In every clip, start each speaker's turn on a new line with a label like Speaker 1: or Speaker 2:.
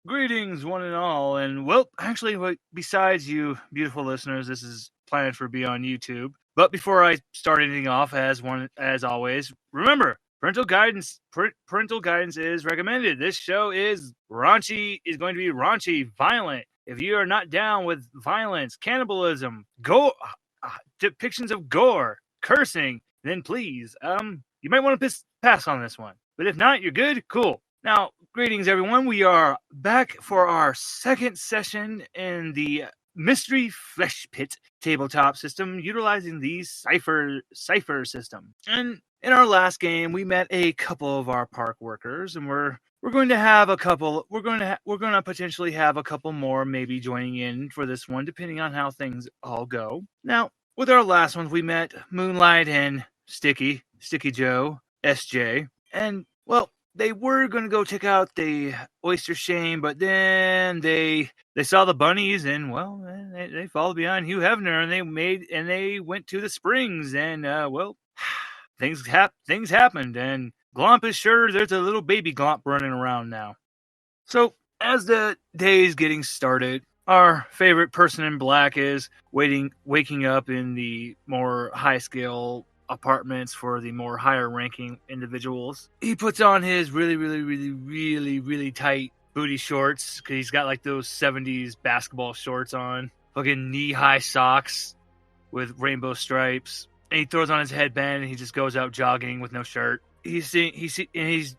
Speaker 1: Greetings, one and all, and well, actually, besides you beautiful listeners, this is planned for be on YouTube. But before I start anything off, as always, remember parental guidance is recommended. This show is going to be raunchy, violent. If you are not down with violence, cannibalism, depictions of gore, cursing, then please, you might want to pass on this one. But if not, you're good. Cool. Now, greetings, everyone. We are back for our second session in the Mystery Flesh Pit tabletop system, utilizing the cipher system. And in our last game, we met a couple of our park workers, and we're going to have a couple. We're going to potentially have a couple more, maybe joining in for this one, depending on how things all go. Now, with our last ones, we met Moonlight and Sticky Joe, SJ, and well, they were going to go check out the oyster shame, but then they saw the bunnies, and well, they followed behind Hugh Hefner, and they went to the springs, and well, things happened, and Glomp is sure there's a little baby Glomp running around now. So as the day is getting started, our favorite person in black is waking up in the more high scale apartments for the more higher ranking individuals. He puts on his really tight booty shorts, because he's got like those 70s basketball shorts on, fucking knee-high socks with rainbow stripes, and he throws on his headband and he just goes out jogging with no shirt. He's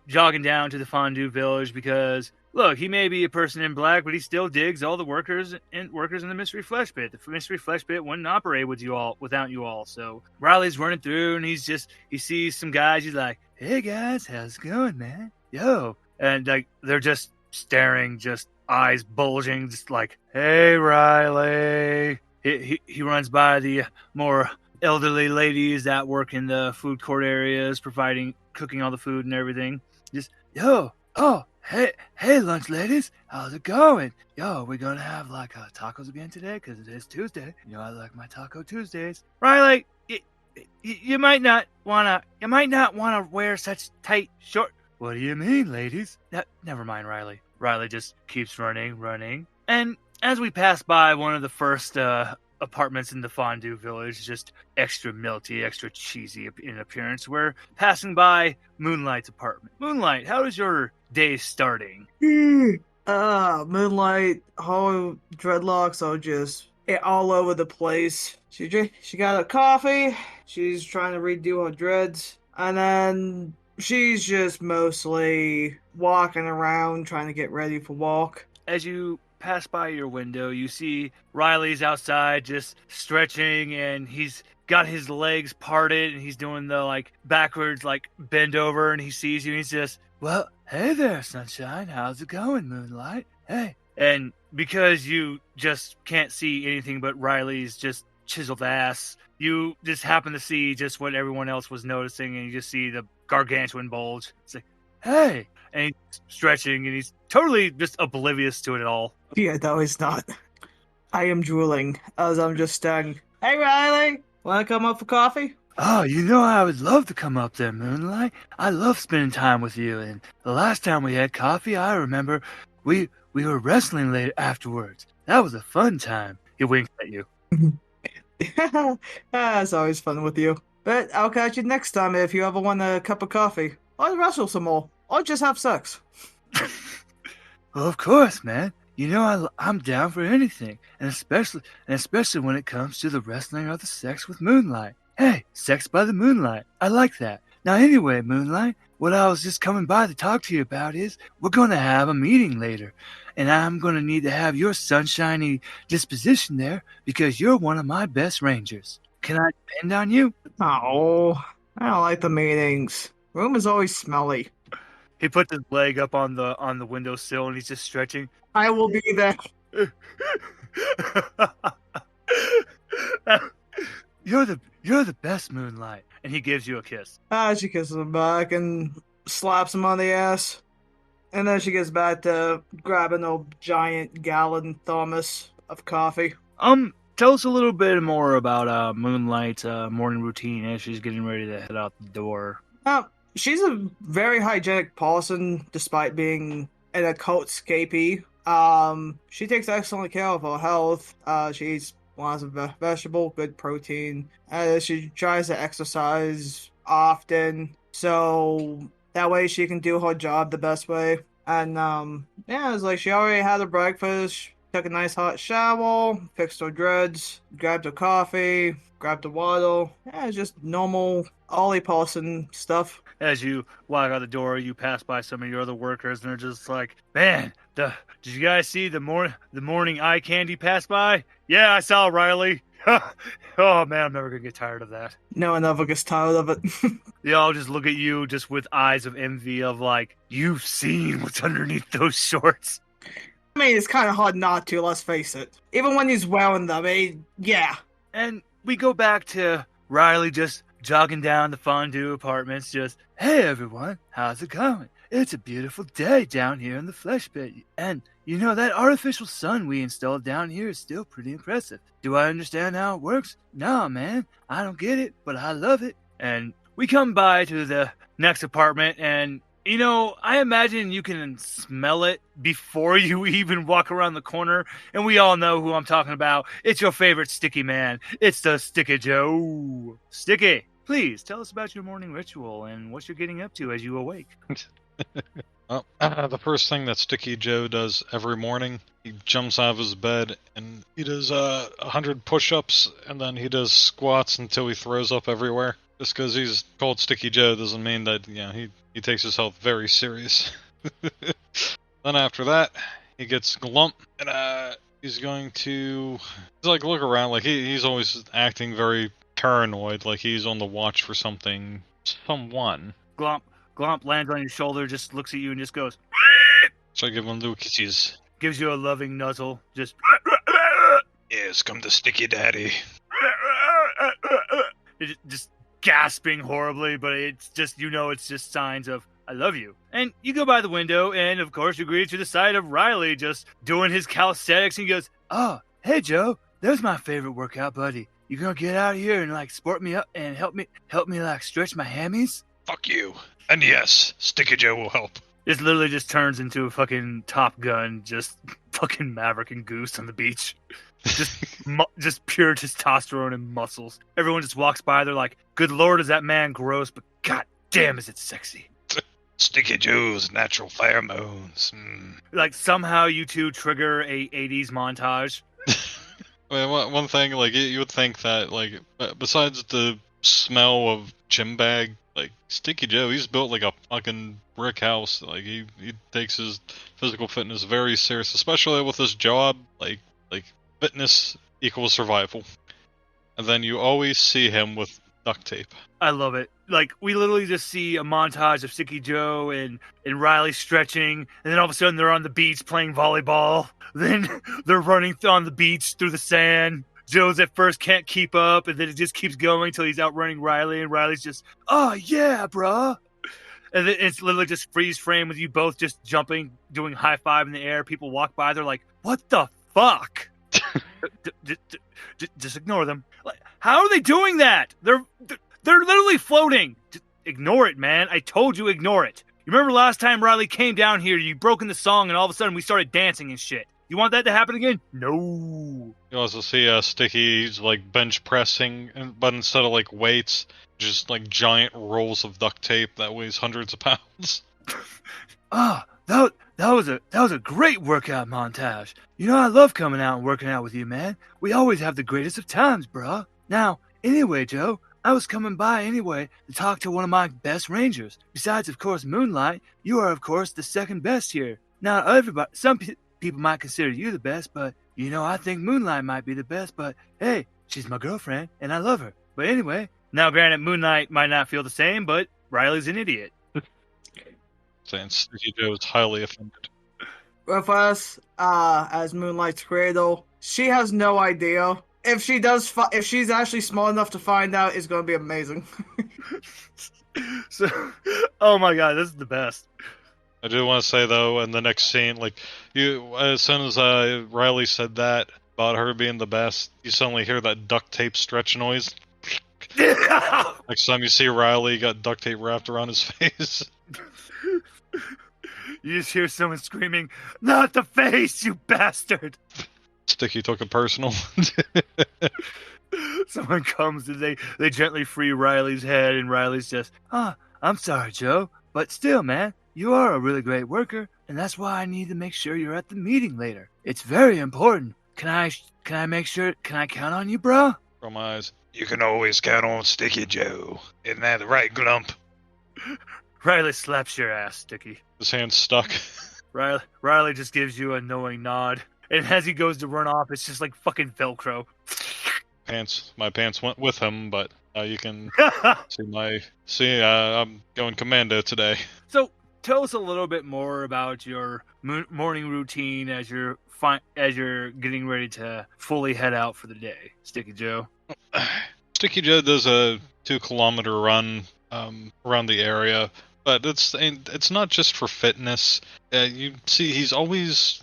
Speaker 1: jogging down to the Fondue Village because, look, he may be a person in black, but he still digs all the workers in the Mystery Flesh Pit. The Mystery Flesh Pit wouldn't operate without you all. So Riley's running through, and he sees some guys. He's like, "Hey guys, how's it going, man? Yo!" And like they're just staring, just eyes bulging, just like, "Hey, Riley." He runs by the more elderly ladies that work in the food court areas, cooking all the food and everything. Just, yo, oh, hey, lunch ladies, how's it going? Yo, we're gonna have like tacos again today because it is Tuesday. You know I like my Taco Tuesdays. Riley, you might not wanna wear such tight short. What do you mean, ladies? Never mind, Riley. Riley just keeps running, and as we pass by one of the first apartments in the Fondue Village, just extra melty, extra cheesy in appearance, we're passing by Moonlight's apartment. Moonlight, how is your day starting?
Speaker 2: Moonlight, her dreadlocks are just all over the place. She got a coffee, she's trying to redo her dreads, and then she's just mostly walking around trying to get ready for walk.
Speaker 1: As you pass by your window, you see Riley's outside just stretching, and he's got his legs parted, and he's doing the like backwards like bend over, and he sees you, and he's just, well, hey there, sunshine, how's it going, Moonlight? Hey. And because you just can't see anything but Riley's just chiseled ass, you just happen to see just what everyone else was noticing, and you just see the gargantuan bulge. It's like, hey. And he's stretching, and he's totally just oblivious to it all.
Speaker 2: Yeah, no, he's not. I am drooling as I'm just staring. Hey, Riley, wanna come up for coffee?
Speaker 1: Oh, you know I would love to come up there, Moonlight. I love spending time with you, and the last time we had coffee, I remember we were wrestling later afterwards. That was a fun time. He winks at you.
Speaker 2: It's always fun with you. But I'll catch you next time if you ever want a cup of coffee. Or wrestle some more. Or just have sex.
Speaker 1: Well, of course, man. You know I'm down for anything, and especially when it comes to the wrestling or the sex with Moonlight. Hey, sex by the moonlight. I like that. Now anyway, Moonlight, what I was just coming by to talk to you about is we're going to have a meeting later, and I'm going to need to have your sunshiny disposition there because you're one of my best rangers. Can I depend on you?
Speaker 2: Oh, I don't like the meetings. Room is always smelly.
Speaker 1: He puts his leg up on the windowsill, and he's just stretching.
Speaker 2: I will be there.
Speaker 1: You're the best, Moonlight. And he gives you a kiss.
Speaker 2: She kisses him back and slaps him on the ass. And then she gets back to grabbing a giant gallon thermos of coffee.
Speaker 1: Tell us a little bit more about Moonlight's morning routine as she's getting ready to head out the door.
Speaker 2: She's a very hygienic person, despite being an occult scapie. She takes excellent care of her health. She eats lots of vegetable, good protein. She tries to exercise often, so that way she can do her job the best way. And yeah, it's like she already had her breakfast, took a nice hot shower, fixed her dreads, grabbed her coffee, grabbed the water. Yeah, it's just normal Ollie Paulson stuff.
Speaker 1: As you walk out the door, you pass by some of your other workers, and they're just like, "Man, did you guys see the morning eye candy pass by? Yeah, I saw Riley. Oh man, I'm never gonna get tired of that."
Speaker 2: No one ever gets tired of it.
Speaker 1: They all just look at you just with eyes of envy of like, "You've seen what's underneath those shorts."
Speaker 2: I mean, it's kind of hard not to, let's face it. Even when he's wearing them, yeah.
Speaker 1: And we go back to Riley just jogging down the fondue apartments, just, "Hey everyone, how's it going? It's a beautiful day down here in the flesh pit. And, you know, that artificial sun we installed down here is still pretty impressive. Do I understand how it works? No, man, I don't get it, but I love it." And we come by to the next apartment, and, you know, I imagine you can smell it before you even walk around the corner, and we all know who I'm talking about. It's your favorite Sticky man. It's the Sticky Joe. Sticky, please tell us about your morning ritual and what you're getting up to as you awake.
Speaker 3: Well, the first thing that Sticky Joe does every morning, he jumps out of his bed and he does 100 push-ups, and then he does squats until he throws up everywhere. Just because he's called Sticky Joe doesn't mean that, you know, he takes his health very serious. Then after that, he gets glump, and he's going to like look around, like he's always acting very paranoid, like he's on the watch for someone.
Speaker 1: Glomp lands on your shoulder, just looks at you and just goes,
Speaker 3: So I give him little kisses.
Speaker 1: gives you a loving nuzzle, just,
Speaker 3: Yes, come to Sticky Daddy.
Speaker 1: just gasping horribly, but it's just, you know, it's just signs of, "I love you." And you go by the window, and of course you greet to the sight of Riley just doing his calisthenics, and he goes, "Oh, hey Joe, there's my favorite workout buddy. You gonna get out here and like sport me up and help me like stretch my hammies?"
Speaker 3: Fuck you. And yes, Sticky Joe will help.
Speaker 1: This literally just turns into a fucking Top Gun, just fucking Maverick and Goose on the beach. Just pure testosterone and muscles. Everyone just walks by, they're like, "Good lord, is that man gross, but god damn is it sexy."
Speaker 3: Sticky Joe's natural pheromones.
Speaker 1: Like somehow you two trigger a 80s montage.
Speaker 3: Well, one thing, like, you would think that, like, besides the smell of gym bag, like, Sticky Joe, he's built like a fucking brick house. Like, he takes his physical fitness very serious, especially with his job. Like fitness equals survival. And then you always see him with duct tape.
Speaker 1: I love it. Like, we literally just see a montage of Sticky Joe and Riley stretching, and then all of a sudden they're on the beach playing volleyball. Then they're running on the beach through the sand. Joe's at first can't keep up, and then it just keeps going until he's outrunning Riley, and Riley's just, "Oh yeah, bruh." And then it's literally just freeze frame with you both just jumping, doing high five in the air. People walk by, they're like, "What the fuck?" Just ignore them. Like, how are they doing that? They're literally floating. Just ignore it, man. I told you, ignore it. You remember last time Riley came down here, you broke into song, and all of a sudden we started dancing and shit. You want that to happen again? No.
Speaker 3: You also see Sticky, he's like bench pressing, but instead of like weights, just like giant rolls of duct tape that weighs hundreds of pounds.
Speaker 1: That was a great workout montage. You know, I love coming out and working out with you, man. We always have the greatest of times, bruh. Now, anyway, Joe, I was coming by anyway to talk to one of my best rangers. Besides, of course, Moonlight, you are, of course, the second best here. Now, some people might consider you the best, but, you know, I think Moonlight might be the best, but, hey, she's my girlfriend, and I love her. But anyway, now granted, Moonlight might not feel the same, but Riley's an idiot.
Speaker 3: Saying Sticky Joe is highly offended.
Speaker 2: With us, as Moonlight's cradle, she has no idea. If she's actually smart enough to find out, it's going to be amazing.
Speaker 1: So, oh my god, this is the best.
Speaker 3: I do want to say though, in the next scene, like as soon as Riley said that about her being the best, you suddenly hear that duct tape stretch noise. Next time you see Riley, got duct tape wrapped around his face.
Speaker 1: You just hear someone screaming, "Not the face, you bastard!"
Speaker 3: Sticky took it personal.
Speaker 1: Someone comes and they gently free Riley's head, and Riley's just, I'm sorry, Joe, but still, man, you are a really great worker, and that's why I need to make sure you're at the meeting later. It's very important. Can I count on you, bro?
Speaker 3: From my eyes, you can always count on Sticky Joe. Isn't that right, Glump?
Speaker 1: Riley slaps your ass, Sticky.
Speaker 3: His hand's stuck.
Speaker 1: Riley just gives you a knowing nod, and as he goes to run off, it's just like fucking Velcro.
Speaker 3: My pants went with him, but you can I'm going commando today.
Speaker 1: So tell us a little bit more about your morning routine as you're getting ready to fully head out for the day, Sticky Joe.
Speaker 3: Sticky Joe does a 2-kilometer run around the area, but it's not just for fitness. You see, he's always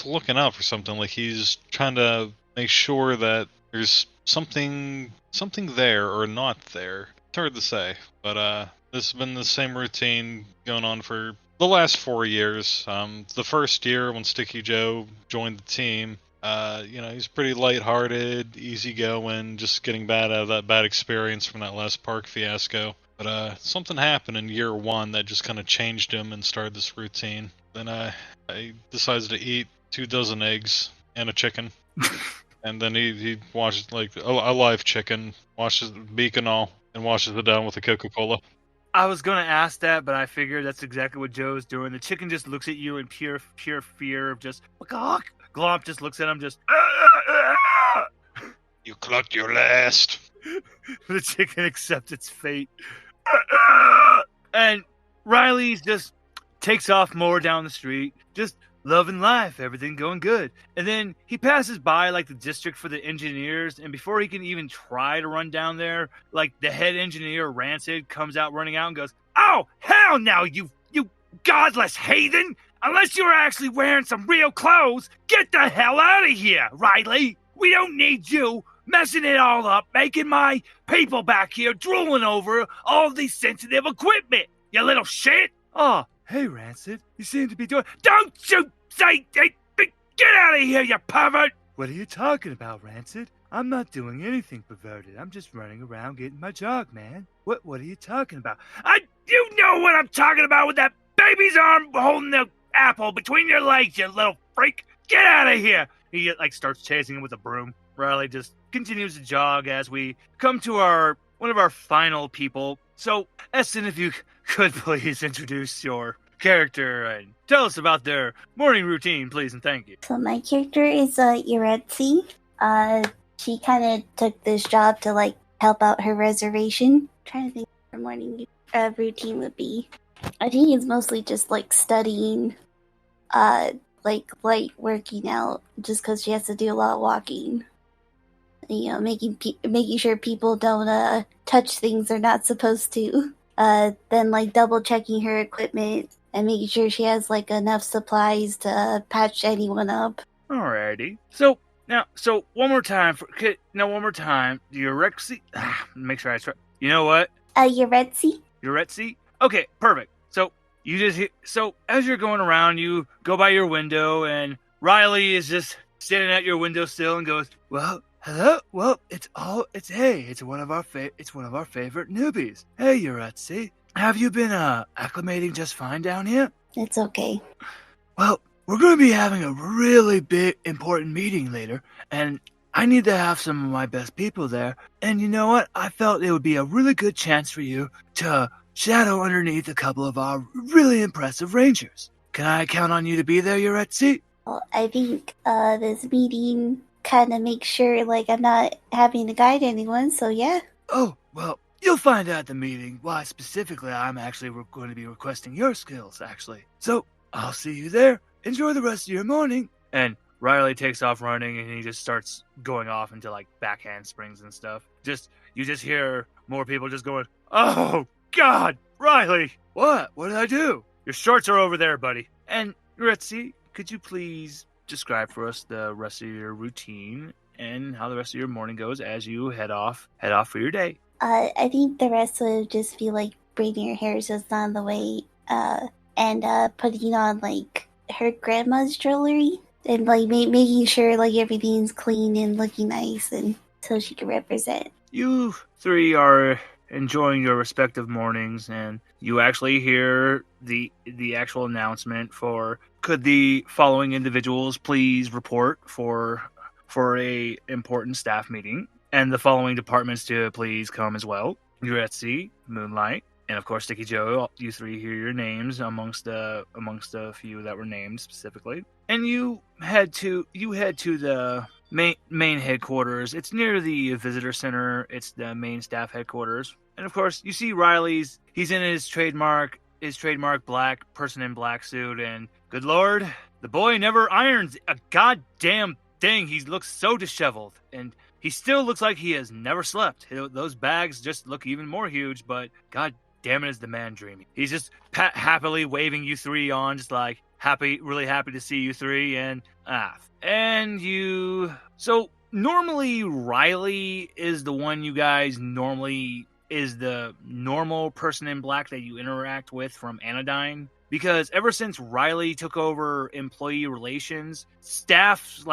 Speaker 3: looking out for something. Like he's trying to make sure that there's something there or not there. It's hard to say, but this has been the same routine going on for the last 4 years. The first year when Sticky Joe joined the team, he's pretty lighthearted, easygoing, just getting out of that bad experience from that last park fiasco. But something happened in year 1 that just kind of changed him and started this routine. Then I decided to eat 2 dozen eggs and a chicken. And then he washes, like, a live chicken, washes the beak and all, and washes it down with a Coca-Cola.
Speaker 1: I was going to ask that, but I figured that's exactly what Joe's doing. The chicken just looks at you in pure fear of just, Glomp just looks at him just,
Speaker 3: You clucked your last.
Speaker 1: The chicken accepts its fate. And Riley just takes off more down the street, just loving life, everything going good. And then he passes by like the district for the engineers, and before he can even try to run down there, like the head engineer Rancid comes out running out and goes, "Oh, hell no, you godless heathen! Unless you're actually wearing some real clothes, get the hell out of here, Riley! We don't need you messing it all up, making my people back here drooling over all these sensitive equipment, you little shit!" "Oh, hey, Rancid, you seem to be doing..." "Don't you say... Get out of here, you pervert!" "What are you talking about, Rancid? I'm not doing anything perverted. I'm just running around getting my jog, man. What are you talking about?" You know what I'm talking about with that baby's arm holding the apple between your legs, you little freak! Get out of here!" He starts chasing him with a broom. Riley just continues to jog as we come to one of our final people. So, Eston, if you could please introduce your character and tell us about their morning routine, please, and thank you.
Speaker 4: So my character is Yaretzi. She kind of took this job to help out her reservation. I'm trying to think what her morning routine would be. I think it's mostly just studying, light working out, just because she has to do a lot of walking. Making sure people don't touch things they're not supposed to. Then double checking her equipment and making sure she has enough supplies to patch anyone up.
Speaker 1: Alrighty. So one more time. Yaretzi. Make sure I try. You know what?
Speaker 4: Yaretzi.
Speaker 1: Yaretzi. Okay, perfect. So you just as you're going around, you go by your window, and Riley is just standing at your window still and goes, "Well, hello. Well, it's one of our favorite newbies. Hey, Yaretzi, have you been acclimating just fine down here?"
Speaker 4: It's okay.
Speaker 1: "Well, we're going to be having a really big, important meeting later, and I need to have some of my best people there. And you know what? I felt it would be a really good chance for you to shadow underneath a couple of our really impressive rangers. Can I count on you to be there, Yaretzi?"
Speaker 4: Well, I think this meeting kind of makes sure I'm not having to guide anyone, so yeah.
Speaker 1: "Oh, well, you'll find out at the meeting why specifically I'm actually going to be requesting your skills, actually. So, I'll see you there. Enjoy the rest of your morning." And Riley takes off running, and he just starts going off into back handsprings and stuff. You just hear more people just going, "Oh, God, Riley! What? What did I do?" "Your shorts are over there, buddy." And Yaretzi, could you please describe for us the rest of your routine and how the rest of your morning goes as you head off for your day?
Speaker 4: I think the rest would just be braiding your hair so it's not in the way, and putting on like her grandma's jewelry and like making sure like everything's clean and looking nice, and so she can represent.
Speaker 1: You three are enjoying your respective mornings, and you actually hear the actual announcement for could the following individuals please report for a important staff meeting, and the following departments to please come as well. Yaretzi, Moonlight, and of course Sticky Joe. You three hear your names amongst a few that were named specifically, and you head to the main headquarters. It's near the visitor center. It's the main staff headquarters. And of course, you see Riley's. He's in his trademark black person in black suit. And good lord, the boy never irons a goddamn thing. He looks so disheveled, and he still looks like he has never slept. Those bags just look even more huge. But god damn it, is the man dreaming? He's just happily waving you three on, just like really happy to see you three. And you. So normally Riley is the one you guys normally is the normal person in black that you interact with from Anodyne. Because ever since Riley took over employee relations, staff's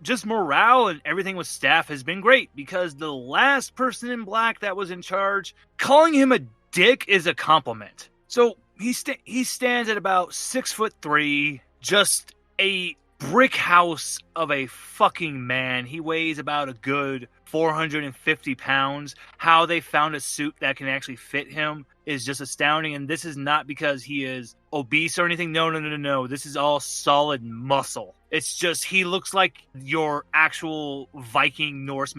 Speaker 1: just morale and everything with staff has been great. Because the last person in black that was in charge, calling him a dick is a compliment. So he stands at about 6'3", just a brick house of a fucking man. He weighs about a good 450 pounds. How they found a suit that can actually fit him is just astounding. And this is not because he is obese or anything. No. This is all solid muscle. It's just he looks like your actual Viking Norse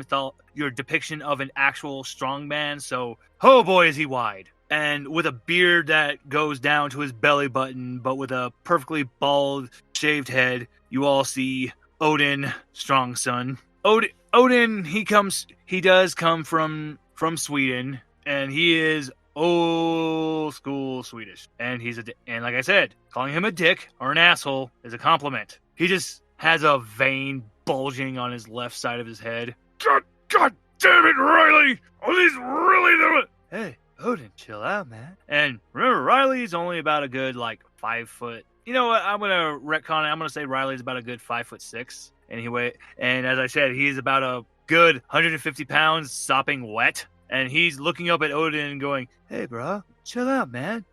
Speaker 1: your depiction of an actual strongman. So, oh boy, is he wide. And with a beard that goes down to his belly button, but with a perfectly bald, shaved head, you all see Odin, strong son. Odin, he does come from Sweden, and he is old school Swedish. And and like I said, calling him a dick or an asshole is a compliment. He just has a vein bulging on his left side of his head. God damn it, Riley! Are these really the... Hey, Odin, chill out, man. And remember, Riley's only about a good 5 foot. You know what? I'm gonna retcon it. I'm gonna say Riley's about a good 5'6". Anyway, and as I said, he's about a good 150 pounds, sopping wet. And he's looking up at Odin and going, "Hey, bro, chill out, man.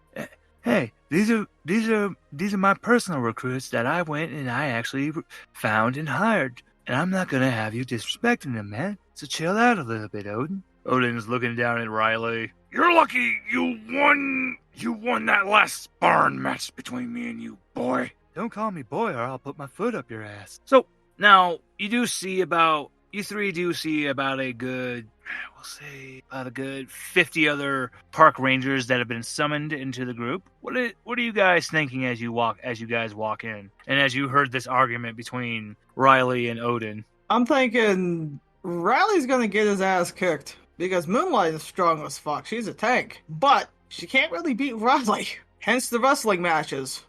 Speaker 1: Hey, these are my personal recruits that I went and I actually found and hired. And I'm not gonna have you disrespecting them, man. So chill out a little bit, Odin." Odin's looking down at Riley. "You're lucky you won that last sparring match between me and you, boy." "Don't call me boy or I'll put my foot up your ass." So now you three do see about a good, we'll say about a good 50 other park rangers that have been summoned into the group. What are you guys thinking as you guys walk in, and as you heard this argument between Riley and Odin?
Speaker 2: I'm thinking Riley's gonna get his ass kicked because Moonlight is strong as fuck. She's a tank, but she can't really beat Riley. Hence the wrestling matches.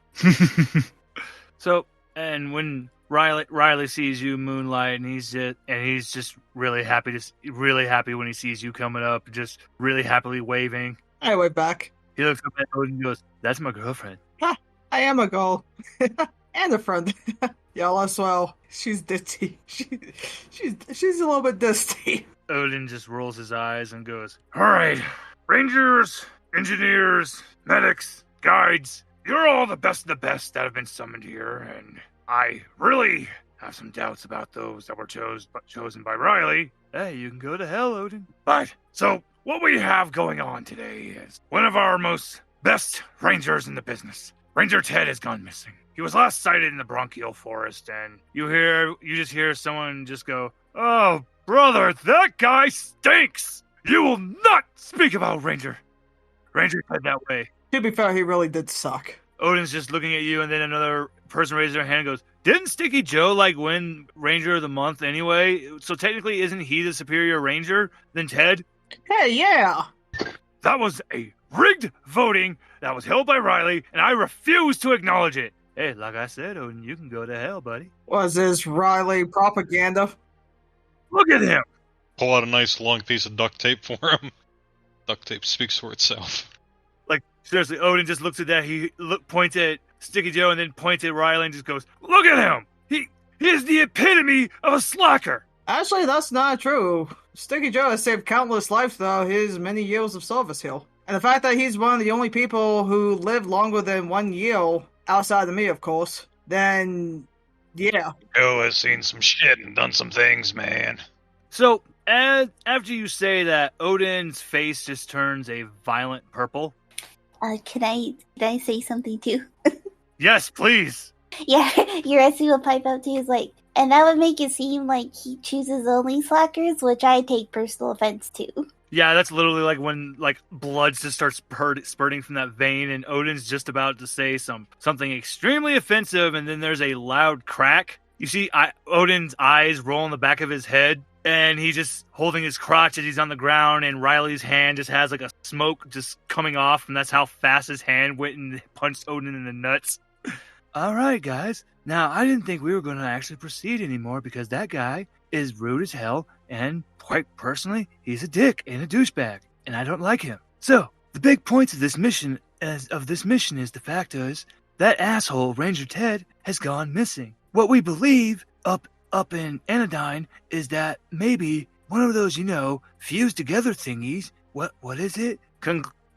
Speaker 1: So, and when Riley sees you, Moonlight, and he's just really happy when he sees you coming up, just really happily waving.
Speaker 2: I wave back.
Speaker 1: He looks up at Odin and goes, "That's my girlfriend."
Speaker 2: Ha! I am a girl. And a friend. Y'all as well. She's ditzy. She's a little bit disty.
Speaker 1: Odin just rolls his eyes and goes, "All right, Rangers, engineers, medics, guides, you're all the best of the best that have been summoned here, and I really have some doubts about those that were chosen by Riley." "Hey, you can go to hell, Odin." "But, so, what we have going on today is one of our most best rangers in the business. Ranger Ted has gone missing. He was last sighted in the bronchial forest, and you just hear someone just go, 'Oh, brother, that guy stinks! You will not speak about Ranger Ted that way.'"
Speaker 2: To be fair, he really did suck.
Speaker 1: Odin's just looking at you, and then another person raises their hand and goes, "Didn't Sticky Joe win Ranger of the Month anyway? So technically, isn't he the superior ranger than Ted?"
Speaker 2: Hey, yeah!
Speaker 1: "That was a rigged voting that was held by Riley, and I refuse to acknowledge it." "Hey, like I said, Odin, you can go to hell, buddy."
Speaker 2: Was this Riley propaganda?
Speaker 1: Look at him.
Speaker 3: Pull out a nice long piece of duct tape for him. Duct tape speaks for itself.
Speaker 1: Like, seriously, Odin just looks at that. He points at Sticky Joe and then points at Riley and just goes, "Look at him! He is the epitome of a slacker!"
Speaker 2: Actually, that's not true. Sticky Joe has saved countless lives throughout his many years of service here. And the fact that he's one of the only people who lived longer than 1 year, outside of me, of course, then, yeah.
Speaker 3: Joe has seen some shit and done some things, man.
Speaker 1: So, after you say that, Odin's face just turns a violent purple.
Speaker 4: Can I say something too?
Speaker 1: Yes, please.
Speaker 4: Yeah, Yaretzi will pipe up to you, is like, and that would make it seem like he chooses only slackers, which I take personal offense to.
Speaker 1: Yeah, that's literally like when blood just starts spurting from that vein, and Odin's just about to say something extremely offensive, and then there's a loud crack. You see Odin's eyes roll in the back of his head, and he's just holding his crotch as he's on the ground, and Riley's hand just has like a smoke just coming off, and that's how fast his hand went and punched Odin in the nuts. All right, guys. Now, I didn't think we were going to actually proceed anymore because that guy is rude as hell, and quite personally, he's a dick and a douchebag, and I don't like him. So, the big points of this mission is the fact is that asshole Ranger Ted has gone missing. What we believe up in Anodyne is that maybe one of those, fused together thingies. What is it?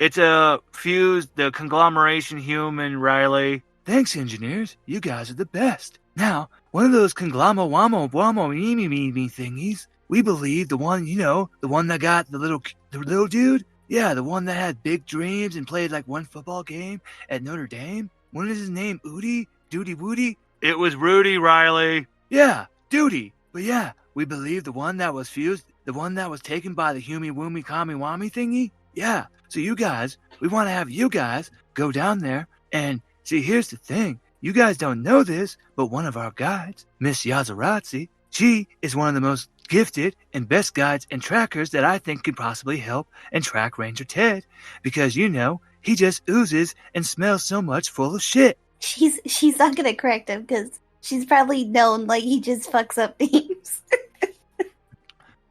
Speaker 1: It's a fused, the conglomeration human, Riley. Thanks, engineers. You guys are the best. Now, one of those conglomowamo thingies, we believe the one, the one that got the little dude? Yeah, the one that had big dreams and played like one football game at Notre Dame? What is his name? Udi? Duty Woody? It was Rudy, Riley. Yeah, Duty. But yeah, we believe the one that was fused, the one that was taken by the Humi Woomy Kami Wami thingy? Yeah, so you guys, we want to have you guys go down there and see, here's the thing. You guys don't know this, but one of our guides, Miss Yaretzi, she is one of the most gifted and best guides and trackers that I think could possibly help and track Ranger Ted. Because, he just oozes and smells so much full of shit.
Speaker 4: She's not gonna correct him because she's probably known like he just fucks up names.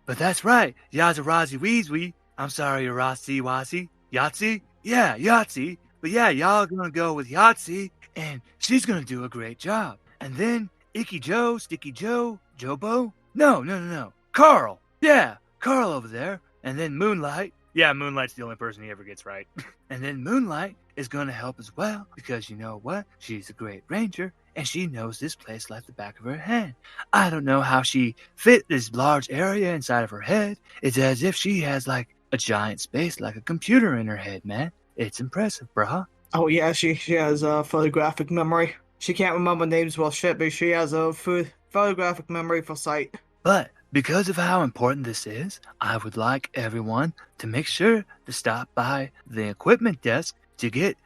Speaker 1: But that's right, Yaretzi Weezy. I'm sorry, Yaretzi Wazi. Yahtzee? Yeah, Yahtzee. But yeah, y'all gonna go with Yaretzi, and she's gonna do a great job. And then Icky Joe, Sticky Joe, Jobo? No. Carl. Yeah, Carl over there. And then Moonlight. Yeah, Moonlight's the only person he ever gets right. And then Moonlight is gonna help as well, because you know what? She's a great ranger, and she knows this place like the back of her hand. I don't know how she fit this large area inside of her head. It's as if she has like a giant space, like a computer in her head, man. It's impressive, brah.
Speaker 2: Oh yeah, she has a photographic memory. She can't remember names well shit, but she has a photographic memory for sight.
Speaker 1: But because of how important this is, I would like everyone to make sure to stop by the equipment desk to get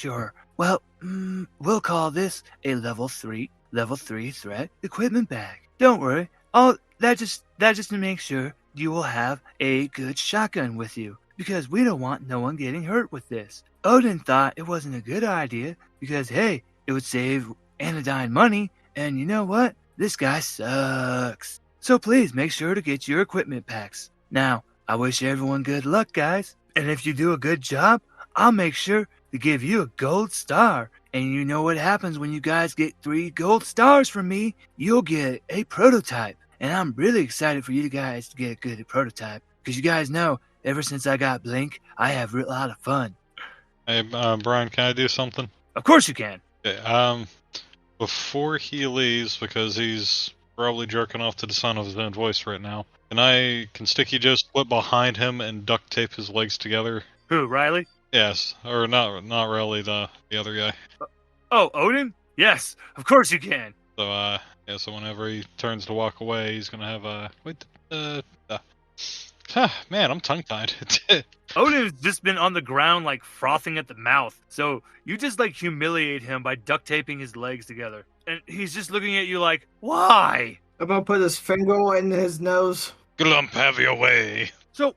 Speaker 1: your, we'll call this a level 3 threat equipment bag. Don't worry. That just to make sure you will have a good shotgun with you, because we don't want no one getting hurt with this. Odin thought it wasn't a good idea because, hey, it would save Anodyne money, and you know what? This guy sucks. So please make sure to get your equipment packs. Now, I wish everyone good luck, guys. And if you do a good job, I'll make sure to give you a gold star. And you know what happens when you guys get 3 gold stars from me? You'll get a prototype. And I'm really excited for you guys to get a good prototype, because you guys know, ever since I got Blink, I have a lot of fun.
Speaker 3: Hey, Brian, can I do something?
Speaker 1: Of course you can.
Speaker 3: Okay, before he leaves, because he's probably jerking off to the sound of his own voice right now, can Sticky Joe split behind him and duct tape his legs together?
Speaker 1: Who, Riley?
Speaker 3: Yes, or not really, the other guy.
Speaker 1: Oh, Odin? Yes, of course you can.
Speaker 3: So, so whenever he turns to walk away, he's gonna have man, I'm tongue-tied.
Speaker 1: Odin's just been on the ground, like, frothing at the mouth. So you just, like, humiliate him by duct taping his legs together. And he's just looking at you like, why?
Speaker 2: I'm gonna put his finger in his nose.
Speaker 3: Glump, have your way.
Speaker 1: So,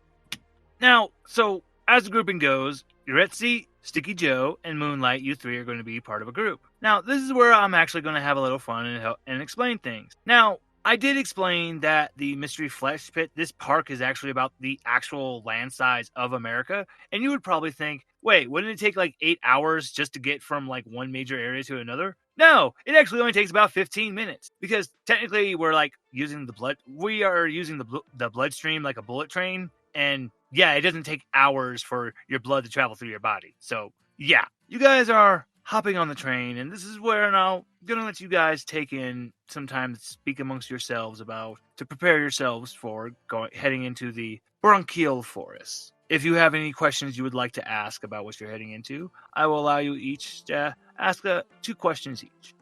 Speaker 1: as the grouping goes, Yaretzi, Sticky Joe, and Moonlight, you 3 are going to be part of a group. Now, this is where I'm actually going to have a little fun and explain things. Now, I did explain that the Mystery Flesh Pit, this park is actually about the actual land size of America. And you would probably think, wait, wouldn't it take like 8 hours just to get from like one major area to another? No, it actually only takes about 15 minutes because technically we're like using the blood. We are using the bloodstream like a bullet train. And yeah, it doesn't take hours for your blood to travel through your body. So yeah, you guys are hopping on the train, and this is where I'm gonna let you guys take in some time to speak amongst yourselves to prepare yourselves for heading into the bronchial forest. If you have any questions you would like to ask about what you're heading into, I will allow you each to ask 2 questions each.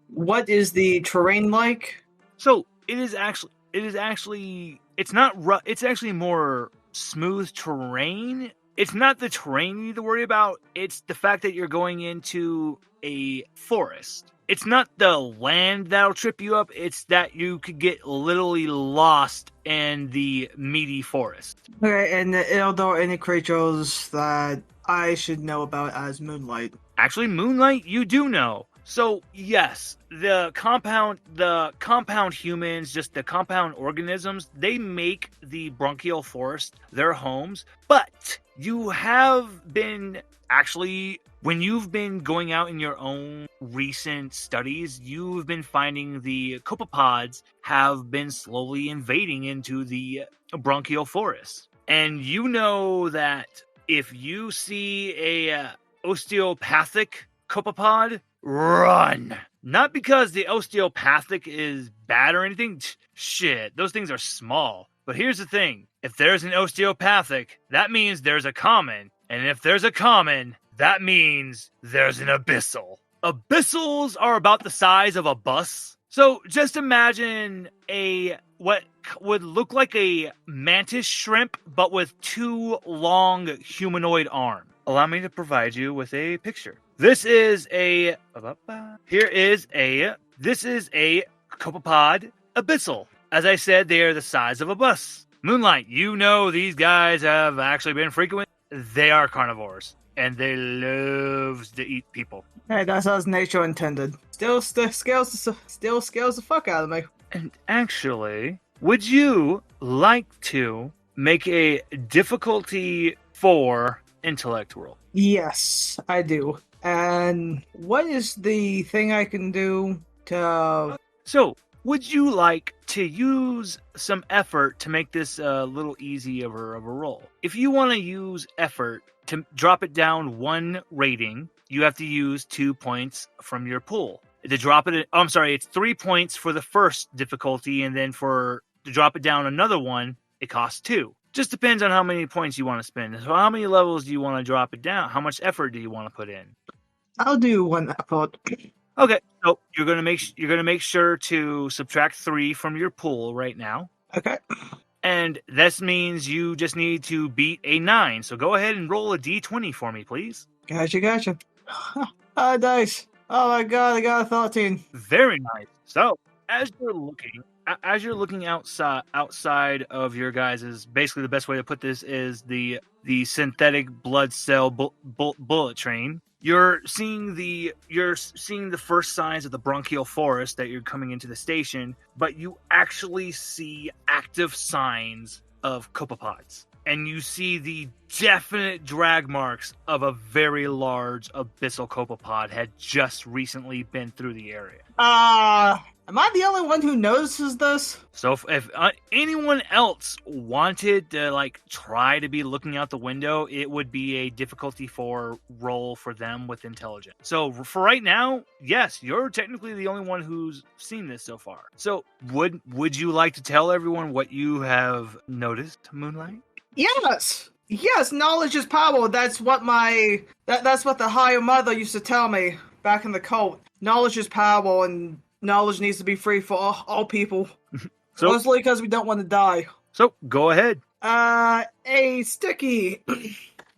Speaker 2: What is the terrain like?
Speaker 1: So it's not rough. It's actually more smooth terrain. It's not the terrain you need to worry about. It's the fact that you're going into a forest. It's not the land that'll trip you up. It's that you could get literally lost in the meaty forest.
Speaker 2: Okay, and are there any creatures that I should know about as Moonlight?
Speaker 1: Actually, Moonlight, you do know. So yes, the compound humans, just the compound organisms, they make the bronchial forest their homes. But you have been actually, when you've been going out in your own recent studies, you've been finding the copepods have been slowly invading into the bronchial forest. And you know that if you see a osteopathic copepod, run. Not because the osteopathic is bad or anything. Shit, those things are small. But here's the thing. If there's an osteopathic, that means there's a common. And if there's a common, that means there's an abyssal. Abyssals are about the size of a bus. So just imagine what would look like a mantis shrimp, but with 2 long humanoid arms. Allow me to provide you with a picture. This is a copepod abyssal. As I said, they are the size of a bus. Moonlight, you know these guys have actually been frequent. They are carnivores, and they love to eat people.
Speaker 2: Hey, that's as nature intended. Still scales the fuck out of me.
Speaker 1: And actually, would you like to make a difficulty 4 intellect roll?
Speaker 2: Yes, I do. And what is the thing I can do to...
Speaker 1: So, would you like to use some effort to make this a little easier of a roll? If you want to use effort to drop it down 1 rating, you have to use 2 points from your pool. To drop it, it's 3 points for the first difficulty, and then to drop it down another 1, it costs 2. Just depends on how many points you want to spend. So how many levels do you want to drop it down? How much effort do you want to put in?
Speaker 2: I'll do 1 effort.
Speaker 1: Okay, so you're gonna make sure to subtract 3 from your pool right now.
Speaker 2: Okay.
Speaker 1: And this means you just need to beat a 9. So go ahead and roll a d20 for me, please.
Speaker 2: Gotcha. Oh, dice. Oh my god, I got a 13.
Speaker 1: Very nice. So as you're looking outside of your guys's, basically the best way to put this is the synthetic blood cell bullet train. You're seeing the first signs of the bronchial forest that you're coming into the station, but you actually see active signs of copepods. And you see the definite drag marks of a very large abyssal copepod had just recently been through the area.
Speaker 2: Am I the only one who notices this?
Speaker 1: So if anyone else wanted to try to be looking out the window, it would be a difficulty 4 roll for them with intelligence. So for right now, yes, you're technically the only one who's seen this so far. So would you like to tell everyone what you have noticed, Moonlight?
Speaker 2: Yes, knowledge is power. That's what that's what the higher mother used to tell me back in the cult. Knowledge is power, and knowledge needs to be free for all people.
Speaker 1: So,
Speaker 2: mostly because we don't want to die.
Speaker 1: So go ahead.
Speaker 2: A Sticky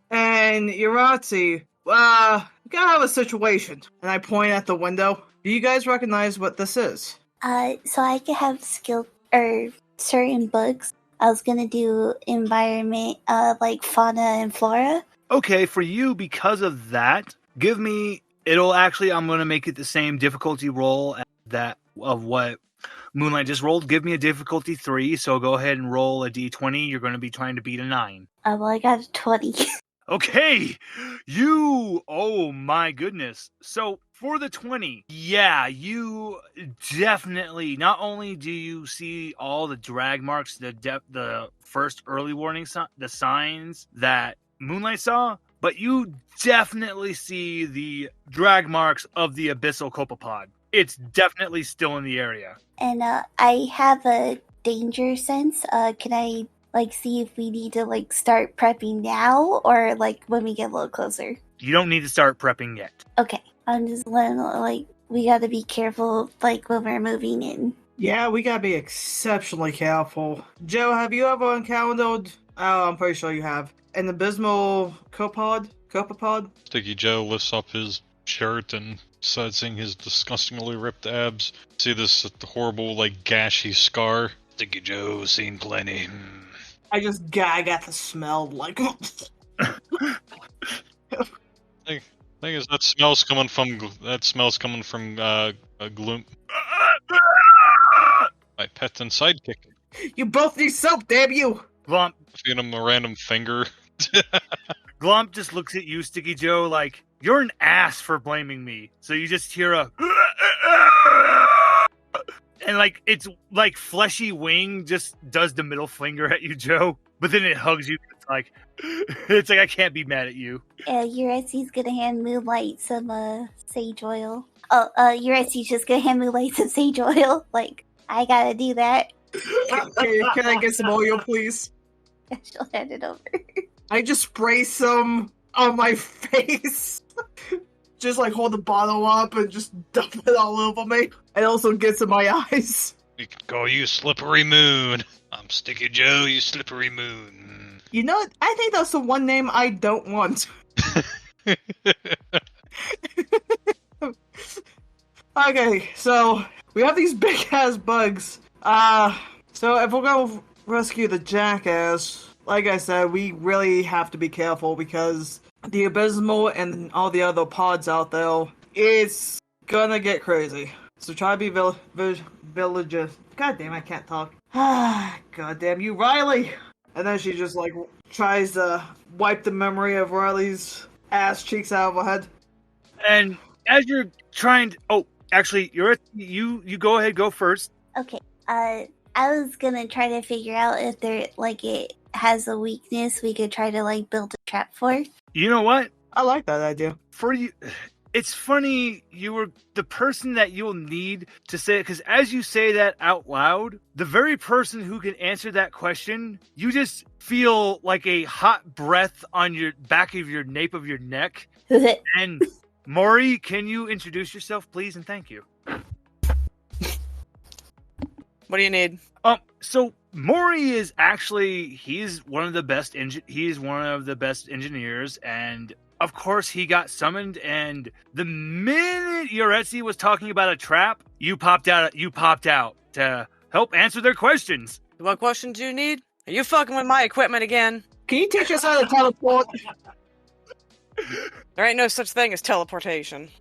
Speaker 2: and Yaretzi, we gotta have a situation. And I point at the window. Do you guys recognize what this is?
Speaker 4: So I could have skill or certain bugs. I was gonna do environment, like fauna and flora.
Speaker 1: Okay, for you, because of that, I'm gonna make it the same difficulty roll as that of what Moonlight just rolled. Give me a difficulty 3, so go ahead and roll a d20. You're going to be trying to beat a 9.
Speaker 4: Well, I got a 20.
Speaker 1: Okay, oh my goodness. So for the 20, yeah, you definitely, not only do you see all the drag marks, the first early warning, the signs that Moonlight saw, but you definitely see the drag marks of the abyssal copepod. It's definitely still in the area.
Speaker 4: And I have a danger sense. Can I see if we need to start prepping now or when we get a little closer?
Speaker 1: You don't need to start prepping yet.
Speaker 4: Okay. I'm just letting we gotta be careful when we're moving in.
Speaker 2: Yeah, we gotta be exceptionally careful. Joe, have you ever encountered, I'm pretty sure you have, an abysmal copepod?
Speaker 3: Sticky Joe lifts up his shirt and starts seeing his disgustingly ripped abs. See this horrible, gashy scar. Sticky Joe, seen plenty.
Speaker 2: I just gag at the smell,
Speaker 3: Thing is, that smells coming from gloom. My pet and sidekick.
Speaker 2: You both need soap, damn you!
Speaker 1: Glump.
Speaker 3: Feed him a random finger.
Speaker 1: Glump just looks at you, Sticky Joe, like, you're an ass for blaming me. So you just hear a... And, it's like fleshy wing just does the middle finger at you, Joe. But then it hugs you. It's like I can't be mad at you.
Speaker 4: Yaretzi's gonna hand Moonlight some sage oil. Oh, Yaretzi's just gonna hand Moonlight some sage oil. I gotta do that.
Speaker 2: Can I get some oil, please?
Speaker 4: She'll hand it over.
Speaker 2: I just spray some on my face. Just hold the bottle up and just dump it all over me. And also gets in my eyes.
Speaker 3: We can call you Slippery Moon. I'm Sticky Joe, you Slippery Moon.
Speaker 2: You know, I think that's the one name I don't want. Okay, so we have these big ass bugs. So if we're gonna rescue the jackass, like I said, we really have to be careful because the abysmal and all the other pods out there, it's gonna get crazy. So try to be villages. God damn, I can't talk. God damn you, Riley! And then she just tries to wipe the memory of Riley's ass cheeks out of her head.
Speaker 1: And as you're trying to... Oh, actually, you go ahead, go first.
Speaker 4: Okay. I was gonna try to figure out if there, it has a weakness we could try to, build a trap for.
Speaker 1: You know what?
Speaker 2: I like that idea.
Speaker 1: For you... It's funny, you were the person that you'll need to say it, because as you say that out loud, the very person who can answer that question, you just feel like a hot breath on your back of your nape of your neck. And Mori, can you introduce yourself, please, and thank you.
Speaker 5: What do you need?
Speaker 1: So Mori is actually he's one of the best engineers, and of course he got summoned, and the minute Yaretzi was talking about a trap, you popped out to help answer their questions.
Speaker 5: What questions do you need? Are you fucking with my equipment again?
Speaker 2: Can you teach us how to teleport?
Speaker 5: There ain't no such thing as teleportation.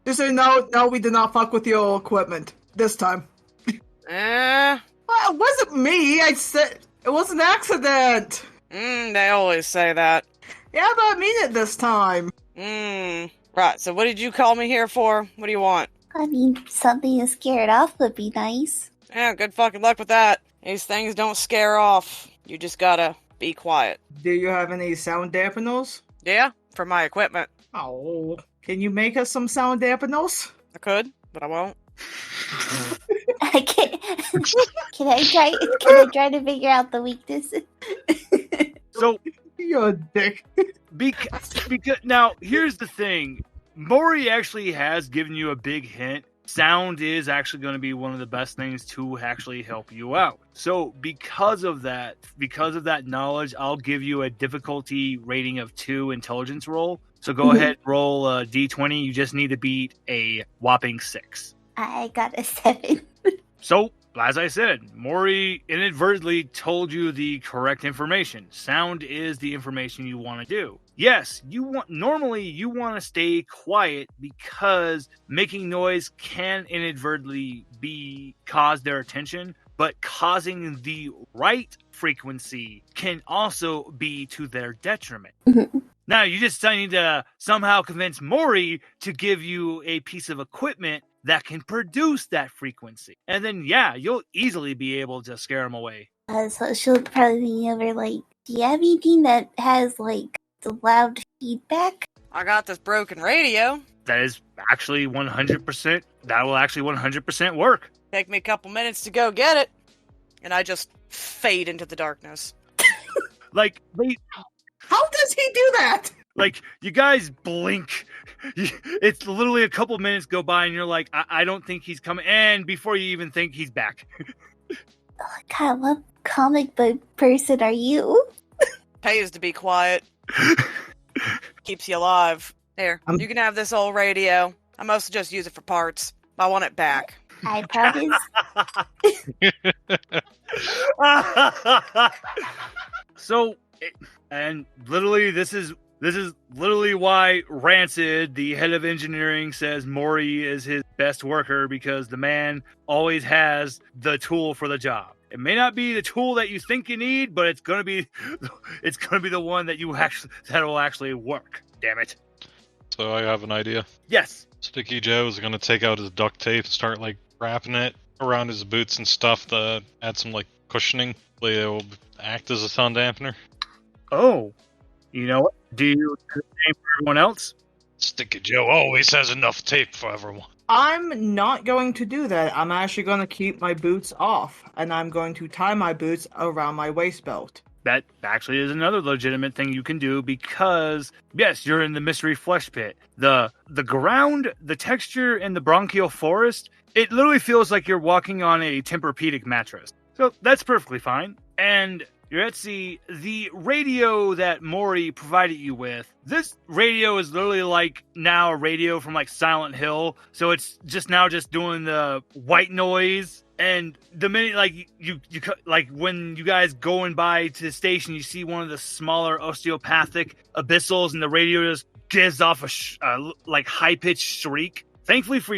Speaker 2: Just say no, we did not fuck with your equipment. This time. Well, it wasn't me. I said it was an accident.
Speaker 5: They always say that.
Speaker 2: Yeah, but I mean it this time.
Speaker 5: Right, so what did you call me here for? What do you want?
Speaker 4: I mean, something to scare it off would be nice.
Speaker 5: Yeah, good fucking luck with that. These things don't scare off. You just gotta be quiet.
Speaker 2: Do you have any sound dampeners?
Speaker 5: Yeah, for my equipment.
Speaker 2: Oh, can you make us some sound dampeners?
Speaker 5: I could, but I won't.
Speaker 4: I can't. Can I try to figure out the weaknesses?
Speaker 1: So
Speaker 2: you're a dick.
Speaker 1: because now here's the thing. Mori actually has given you a big hint. Sound is actually going to be one of the best things to actually help you out. So because of that knowledge, I'll give you a difficulty rating of 2 intelligence roll. So go ahead, roll a d20. You just need to beat a whopping 6.
Speaker 4: I got a 7.
Speaker 1: So, as I said, Mori inadvertently told you the correct information. Sound is the information you want to do. yes, normally you want to stay quiet because making noise can inadvertently cause their attention, but causing the right frequency can also be to their detriment. Now, you just need to somehow convince Mori to give you a piece of equipment that can produce that frequency. And then, yeah, you'll easily be able to scare them away.
Speaker 4: So she'll probably be over like, do you have anything that has like the loud feedback?
Speaker 5: I got this broken radio.
Speaker 1: That is actually 100%, that will actually 100% work.
Speaker 5: Take me a couple minutes to go get it. And I just fade into the darkness.
Speaker 1: Like,
Speaker 2: How does he do that?
Speaker 1: like, you guys blink. It's literally a couple minutes go by and you're like, I don't think he's coming. And before you even think, he's back.
Speaker 4: God, what comic book person are you?
Speaker 5: Pays to be quiet. Keeps you alive. Here, you can have this old radio. I mostly just use it for parts. I want it back.
Speaker 4: I promise.
Speaker 1: So, and literally, this is literally why Rancid, the head of engineering, says Mori is his best worker, because the man always has the tool for the job. It may not be the tool that you think you need, but it's gonna be the one that will actually work. Damn it.
Speaker 3: So I have an idea.
Speaker 1: Yes.
Speaker 3: Sticky Joe is going to take out his duct tape and start like wrapping it around his boots and stuff to add some like cushioning. It will act as a sound dampener.
Speaker 1: Oh, you know what? Do you do the same for everyone else?
Speaker 3: Sticky Joe always has enough tape for everyone.
Speaker 2: I'm not going to do that. I'm actually going to keep my boots off, and I'm going to tie my boots around my waist belt.
Speaker 1: That actually is another legitimate thing you can do, because yes, you're in the mystery flesh pit. The ground, the texture in the bronchial forest, it literally feels like you're walking on a Tempur-Pedic mattress. So that's perfectly fine. And Yaretzi, the radio that Mori provided you with, this radio is literally like now a radio from like Silent Hill. So it's just doing the white noise. And the minute, like, you like, when you guys going by to the station, you see one of the smaller osteopathic abyssals, and the radio just gives off a like high-pitched shriek. Thankfully,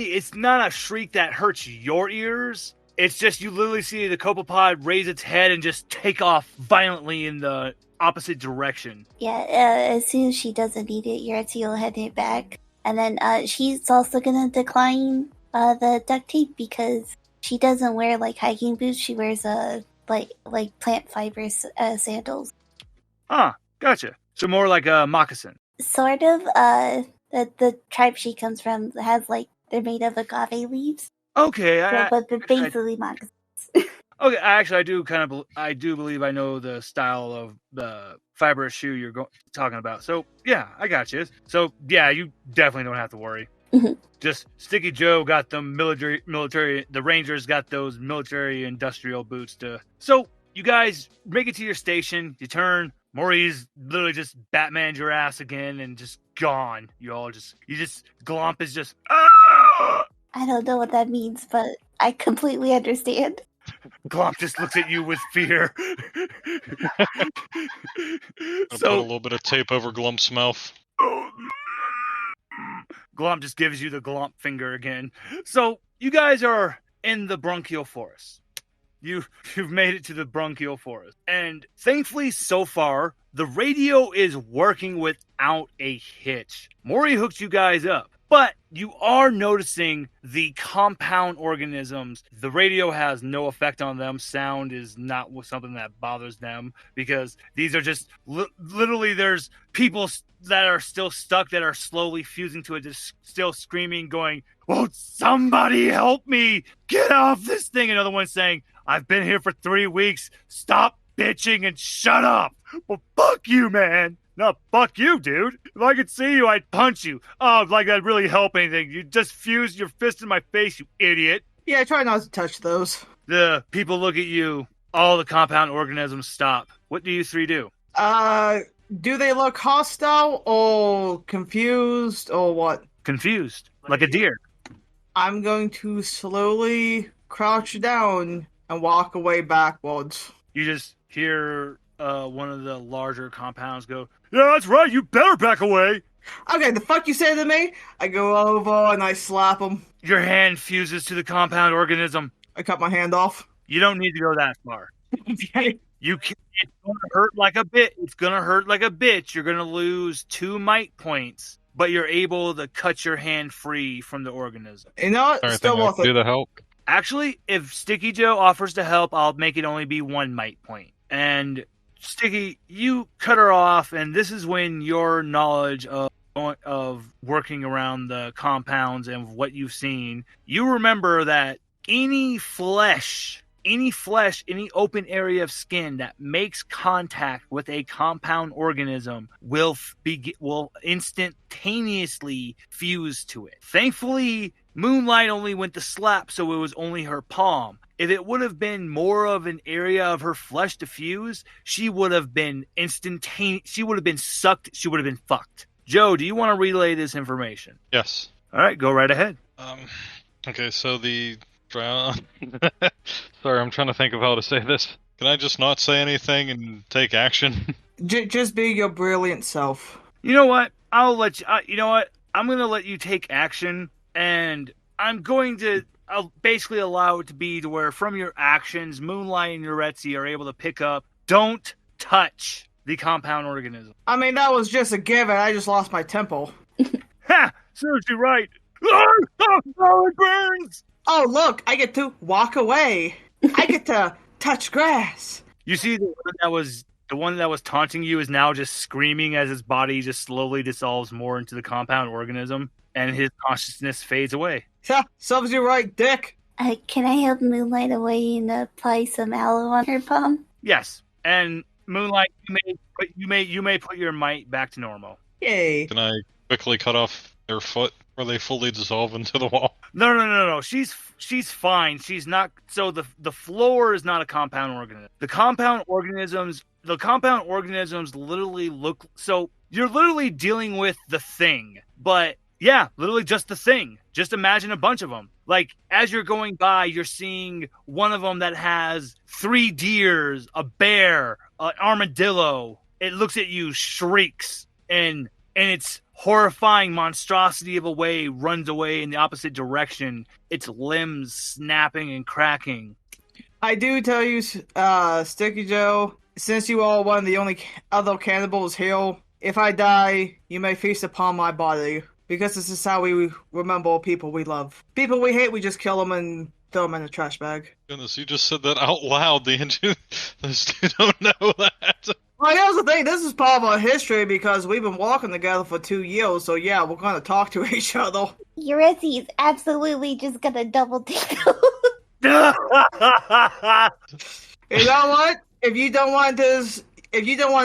Speaker 1: it's not a shriek that hurts your ears. It's just you literally see the copepod raise its head and just take off violently in the opposite direction.
Speaker 4: Yeah, as soon as she doesn't need it, Yaretzi will head it back. And then she's also going to decline the duct tape, because she doesn't wear like hiking boots. She wears like plant fiber sandals.
Speaker 1: Ah, gotcha. So more like a moccasin.
Speaker 4: Sort of. The tribe she comes from has like, they're made of agave leaves.
Speaker 1: Okay,
Speaker 4: But they're basically moccasins.
Speaker 1: Okay, actually, I do believe I know the style of the fibrous shoe you're talking about. So yeah, I got you. So yeah, you definitely don't have to worry. Just Sticky Joe got them military. The Rangers got those military industrial boots to. So you guys make it to your station. You turn. Mori's literally just Batmaned your ass again and just gone. Glomp is just. Ah!
Speaker 4: I don't know what that means, but I completely understand.
Speaker 1: Glomp just looks at you with fear.
Speaker 3: Put a little bit of tape over Glump's mouth.
Speaker 1: Glomp just gives you the Glomp finger again. So you guys are in the bronchial forest. You've made it to the bronchial forest. And thankfully, so far, the radio is working without a hitch. Mori hooked you guys up. But you are noticing the compound organisms. The radio has no effect on them. Sound is not something that bothers them, because these are just literally, there's people that are still stuck, that are slowly fusing to it, just still screaming, going, "Won't somebody help me? Get off this thing!" Another one saying, "I've been here for 3 weeks. Stop bitching and shut up." Well, fuck you, man. No, fuck you, dude. If I could see you, I'd punch you. Oh, like that'd really help anything. You just fused your fist in my face, you idiot.
Speaker 2: Yeah, I try not to touch those.
Speaker 1: The people look at you. All the compound organisms stop. What do you three do?
Speaker 2: Do they look hostile or confused or what?
Speaker 1: Confused, like a deer.
Speaker 2: I'm going to slowly crouch down and walk away backwards.
Speaker 1: You just hear one of the larger compounds go, "Yeah, that's right. You better back away."
Speaker 2: Okay, the fuck you say to me? I go over and I slap him.
Speaker 1: Your hand fuses to the compound organism.
Speaker 2: I cut my hand off.
Speaker 1: You don't need to go that far.
Speaker 2: Okay.
Speaker 1: It's gonna hurt like a bit. It's gonna hurt like a bitch. You're gonna lose 2 might points, but you're able to cut your hand free from the organism.
Speaker 2: You know what? Still worth
Speaker 3: Do
Speaker 2: it.
Speaker 3: the help.
Speaker 1: Actually, if Sticky Joe offers to help, I'll make it only be 1 might point. And Sticky, you cut her off, and this is when your knowledge of working around the compounds and what you've seen, you remember that any open area of skin that makes contact with a compound organism will instantaneously fuse to it. Thankfully, Moonlight only went to slap, so it was only her palm. If it would have been more of an area of her flesh to fuse, she would have been instantaneous. She would have been sucked. She would have been fucked. Joe, do you want to relay this information?
Speaker 3: Yes.
Speaker 1: All right, go right ahead.
Speaker 3: Okay, so the Sorry, I'm trying to think of how to say this. Can I just not say anything and take action?
Speaker 2: Just be your brilliant self.
Speaker 1: You know what? I'll let you. You know what? I'm going to let you take action, and I'll basically allow it to be to where from your actions, Moonlight and Yaretzi are able to pick up, don't touch the compound organism.
Speaker 2: I mean, that was just a given. I just lost my temple.
Speaker 1: Ha! Serves you right. Oh, it burns!
Speaker 2: Oh, look, I get to walk away. I get to touch grass.
Speaker 1: You see the one that was taunting you is now just screaming as his body just slowly dissolves more into the compound organism, and his consciousness fades away.
Speaker 2: Yeah, serves you right, dick.
Speaker 4: Can I help Moonlight away and apply some aloe on her palm?
Speaker 1: Yes, and Moonlight, you may put your might back to normal.
Speaker 2: Yay.
Speaker 3: Can I quickly cut off their foot where they fully dissolve into the wall?
Speaker 1: No. She's fine. She's not. So the floor is not a compound organism. The compound organisms literally look. So you're literally dealing with the thing, but yeah, literally just the thing. Just imagine a bunch of them. Like as you're going by, you're seeing one of them that has 3 deers, a bear, an armadillo. It looks at you, shrieks, and it's horrifying monstrosity of a way runs away in the opposite direction, its limbs snapping and cracking.
Speaker 2: I do tell you, Sticky Joe, since you are one of the only other cannibals here, if I die, you may feast upon my body. Because this is how we remember people we love. People we hate, we just kill them and throw them in a trash bag.
Speaker 3: Goodness, you just said that out loud. The two don't know that.
Speaker 2: Well, here's the thing. This is part of our history because we've been walking together for 2 years. So yeah, we're gonna talk to each other.
Speaker 4: Yaretzi is absolutely just gonna double take.
Speaker 2: You know what? If you don't want to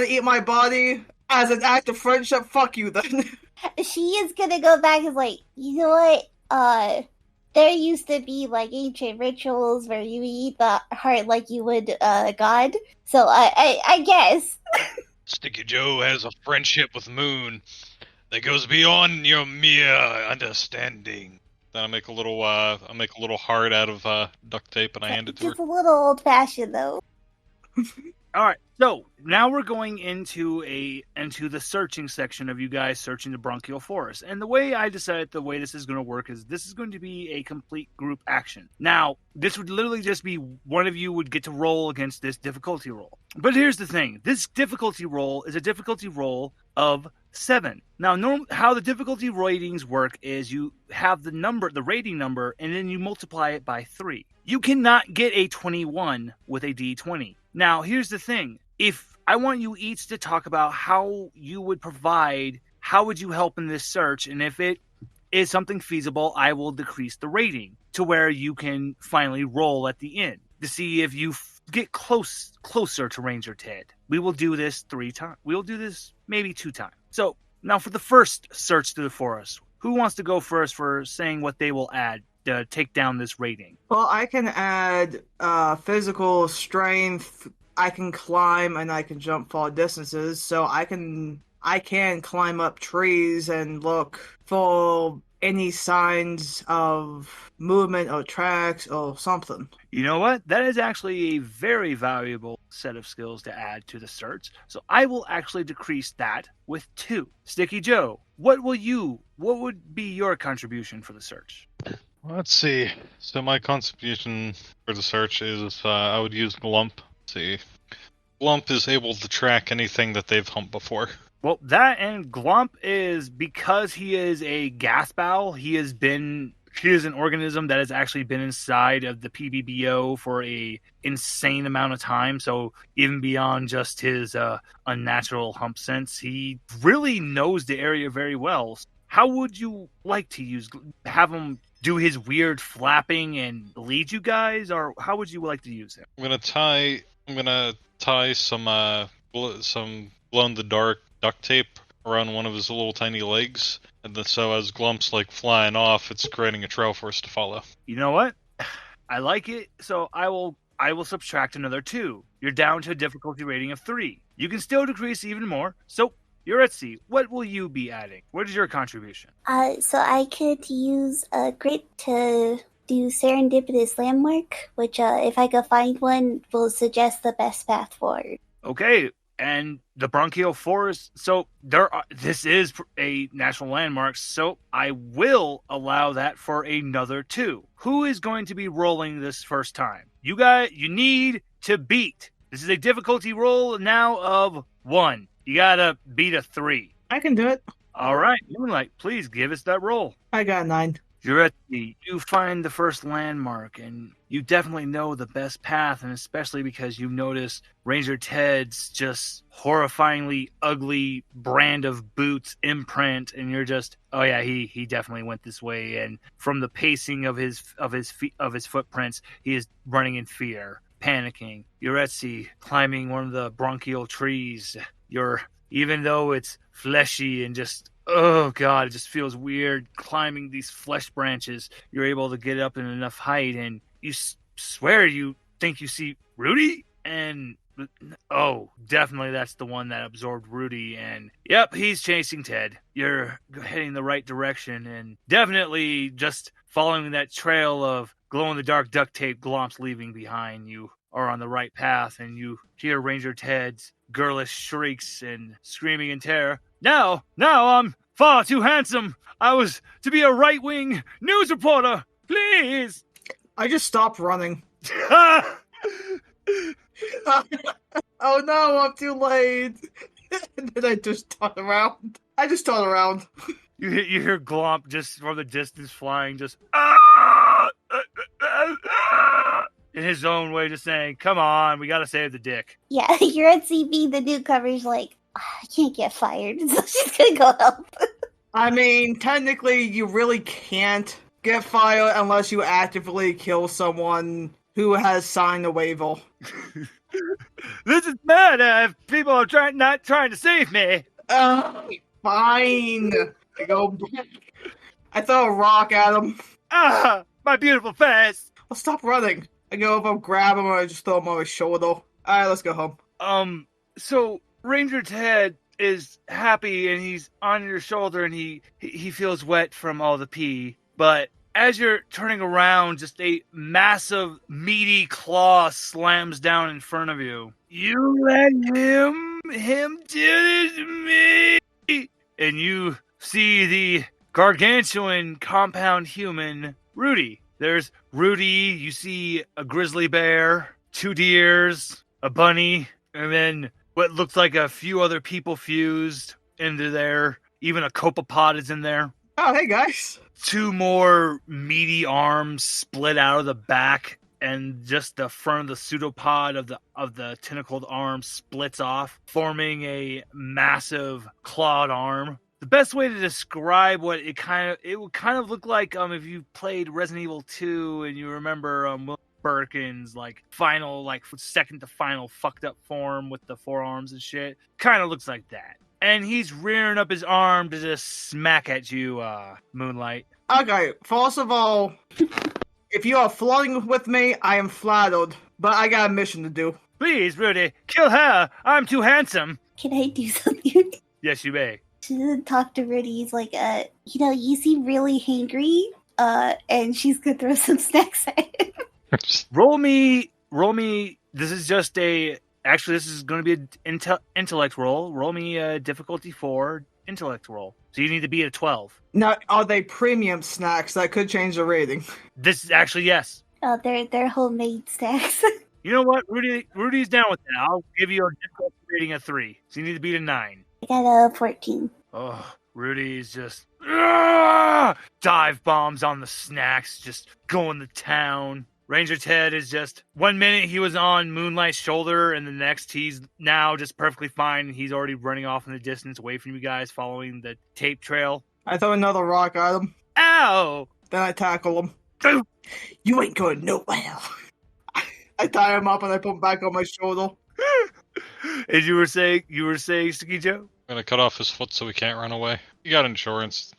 Speaker 2: eat my body as an act of friendship, fuck you then.
Speaker 4: She is gonna go back and like, you know what? There used to be like ancient rituals where you eat the heart like you would God. So I guess.
Speaker 3: Sticky Joe has a friendship with Moon that goes beyond your mere understanding. Then I make a little heart out of duct tape and I hand it to her.
Speaker 4: Just a little old fashioned though.
Speaker 1: All right, so now we're going into the searching section of you guys searching the bronchial forest. And the way I decided the way this is going to work is this is going to be a complete group action. Now, this would literally just be one of you would get to roll against this difficulty roll. But here's the thing. This difficulty roll is a difficulty roll of 7. Now, how the difficulty ratings work is you have the rating number, and then you multiply it by 3. You cannot get a 21 with a D20. Now, here's the thing. If I want you each to talk about how you would how would you help in this search, and if it is something feasible, I will decrease the rating to where you can finally roll at the end to see if you get closer to Ranger Ted. We will do this 3 times. We'll do this maybe 2 times. So, now for the first search through the forest, who wants to go first for saying what they will add to take down this rating?
Speaker 2: Well, I can add physical strength. I can climb and I can jump far distances. So I can climb up trees and look for any signs of movement or tracks or something.
Speaker 1: You know what? That is actually a very valuable set of skills to add to the search. So I will actually decrease that with 2. Sticky Joe, what would be your contribution for the search?
Speaker 3: Let's see. So my contribution for the search is I would use Glump. Let's see. Glump is able to track anything that they've humped before.
Speaker 1: Well, that and Glump is because he is a gas bowel. He is an organism that has actually been inside of the PBBO for a insane amount of time. So even beyond just his unnatural hump sense, he really knows the area very well. How would you like to have him do his weird flapping and lead you guys, or how would you like to use him?
Speaker 3: I'm gonna tie some glow in the dark duct tape around one of his little tiny legs, and then so as Glump's like flying off, it's creating a trail for us to follow.
Speaker 1: You know what? I like it, so I will subtract another 2. You're down to a difficulty rating of 3. You can still decrease even more. So, Yaretzi, what will you be adding? What is your contribution?
Speaker 4: So I could use a grape to do serendipitous landmark, which if I could find one, will suggest the best path forward.
Speaker 1: Okay, and the bronchial forest. So this is a national landmark, so I will allow that for another 2. Who is going to be rolling this first time? You need to beat. This is a difficulty roll now of 1. You gotta beat a 3.
Speaker 2: I can do it.
Speaker 1: All right, Moonlight, please give us that roll.
Speaker 2: I got 9.
Speaker 1: Yaretzi, you find the first landmark, and you definitely know the best path, and especially because you notice Ranger Ted's just horrifyingly ugly brand of boots imprint, and you're just, oh yeah, he definitely went this way. And from the pacing of his footprints, he is running in fear, panicking. Yaretzi climbing one of the bronchial trees. Even though it's fleshy and just, oh god, it just feels weird climbing these flesh branches, you're able to get up in enough height, and you swear you think you see Rudy, and oh, definitely that's the one that absorbed Rudy, and yep, he's chasing Ted. You're heading the right direction, and definitely just following that trail of glow-in-the-dark duct tape glomps leaving behind. You are on the right path, and you hear Ranger Ted's girlish shrieks and screaming in terror. Now I'm far too handsome. I was to be a right-wing news reporter. Please.
Speaker 2: I just stopped running. Oh no, I'm too late. And then I just turn around.
Speaker 1: You hear Glomp just from the distance flying, just in his own way, just saying, come on, we gotta save the dick.
Speaker 4: Yeah, Yaretzi being the newcomer's like, I can't get fired, so she's gonna go help.
Speaker 2: I mean, technically, you really can't get fired unless you actively kill someone who has signed a waiver.
Speaker 1: This is bad if people are not trying to save me.
Speaker 2: Fine. I go back. I throw a rock at him.
Speaker 1: My beautiful face.
Speaker 2: Well, stop running. I go over, grab him, and I just throw him on my shoulder. Alright, let's go home.
Speaker 1: So Ranger Ted is happy, and he's on your shoulder, and he feels wet from all the pee. But as you're turning around, just a massive, meaty claw slams down in front of you. You let him do this to me. And you see the gargantuan compound human, Rudy. There's Rudy, you see a grizzly bear, 2 deers, a bunny, and then what looks like a few other people fused into there. Even a copepod is in there.
Speaker 2: Oh, hey guys.
Speaker 1: 2 more meaty arms split out of the back, and just the front of the pseudopod of the tentacled arm splits off, forming a massive clawed arm. The best way to describe what it would kind of look like if you played Resident Evil 2 and you remember Will Birkin's second to final fucked up form with the forearms and shit. Kind of looks like that. And he's rearing up his arm to just smack at you, Moonlight.
Speaker 2: Okay, first of all, if you are flirting with me, I am flattered, but I got a mission to do.
Speaker 1: Please, Rudy, kill her. I'm too handsome.
Speaker 4: Can I do something?
Speaker 1: Yes, you may.
Speaker 4: She doesn't talk to Rudy. He's like, you seem really hangry. And she's gonna throw some snacks at him.
Speaker 1: Roll me. This is just actually, this is going to be an intellect roll. Roll me a difficulty 4 intellect roll. So you need to be at 12.
Speaker 2: Now, are they premium snacks? That could change the rating.
Speaker 1: This is actually, yes.
Speaker 4: Oh, they're homemade snacks.
Speaker 1: You know what? Rudy's down with that. I'll give you a difficulty rating of 3. So you need to beat a 9.
Speaker 4: I got a 14.
Speaker 1: Oh, Rudy's just dive bombs on the snacks, just going to town. Ranger Ted is just 1 minute he was on Moonlight's shoulder, and the next he's now just perfectly fine. He's already running off in the distance away from you guys, following the tape trail.
Speaker 2: I throw another rock at him.
Speaker 1: Ow!
Speaker 2: Then I tackle him. You ain't going nowhere. I tie him up and I put him back on my shoulder.
Speaker 1: As you were saying, Sticky Joe?
Speaker 3: I'm gonna cut off his foot so he can't run away. You got insurance.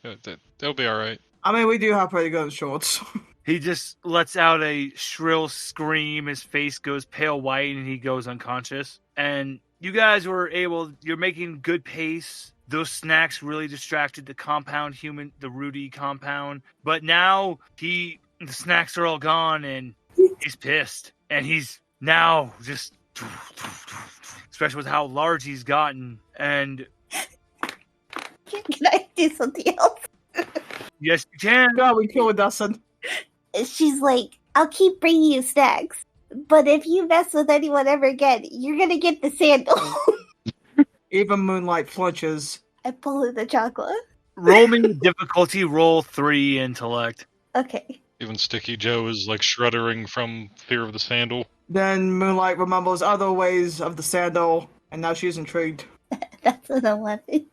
Speaker 3: They'll be alright.
Speaker 2: I mean, we do have pretty good insurance.
Speaker 1: He just lets out a shrill scream. His face goes pale white and he goes unconscious. And you guys you're making good pace. Those snacks really distracted the Rudy compound. But now the snacks are all gone and he's pissed. And he's now just, especially with how large he's gotten. And
Speaker 4: Can I do something else?
Speaker 1: yes, you can.
Speaker 2: God, we killed Dustin.
Speaker 4: She's like, I'll keep bringing you snacks, but if you mess with anyone ever again, you're gonna get the sandal.
Speaker 2: Even Moonlight flinches.
Speaker 4: I pull in the chocolate.
Speaker 1: Roll me difficulty, roll 3 intellect.
Speaker 4: Okay.
Speaker 3: Even Sticky Joe is like shuddering from fear of the sandal.
Speaker 2: Then Moonlight remembers other ways of the sandal, and now she's intrigued.
Speaker 4: That's an 11.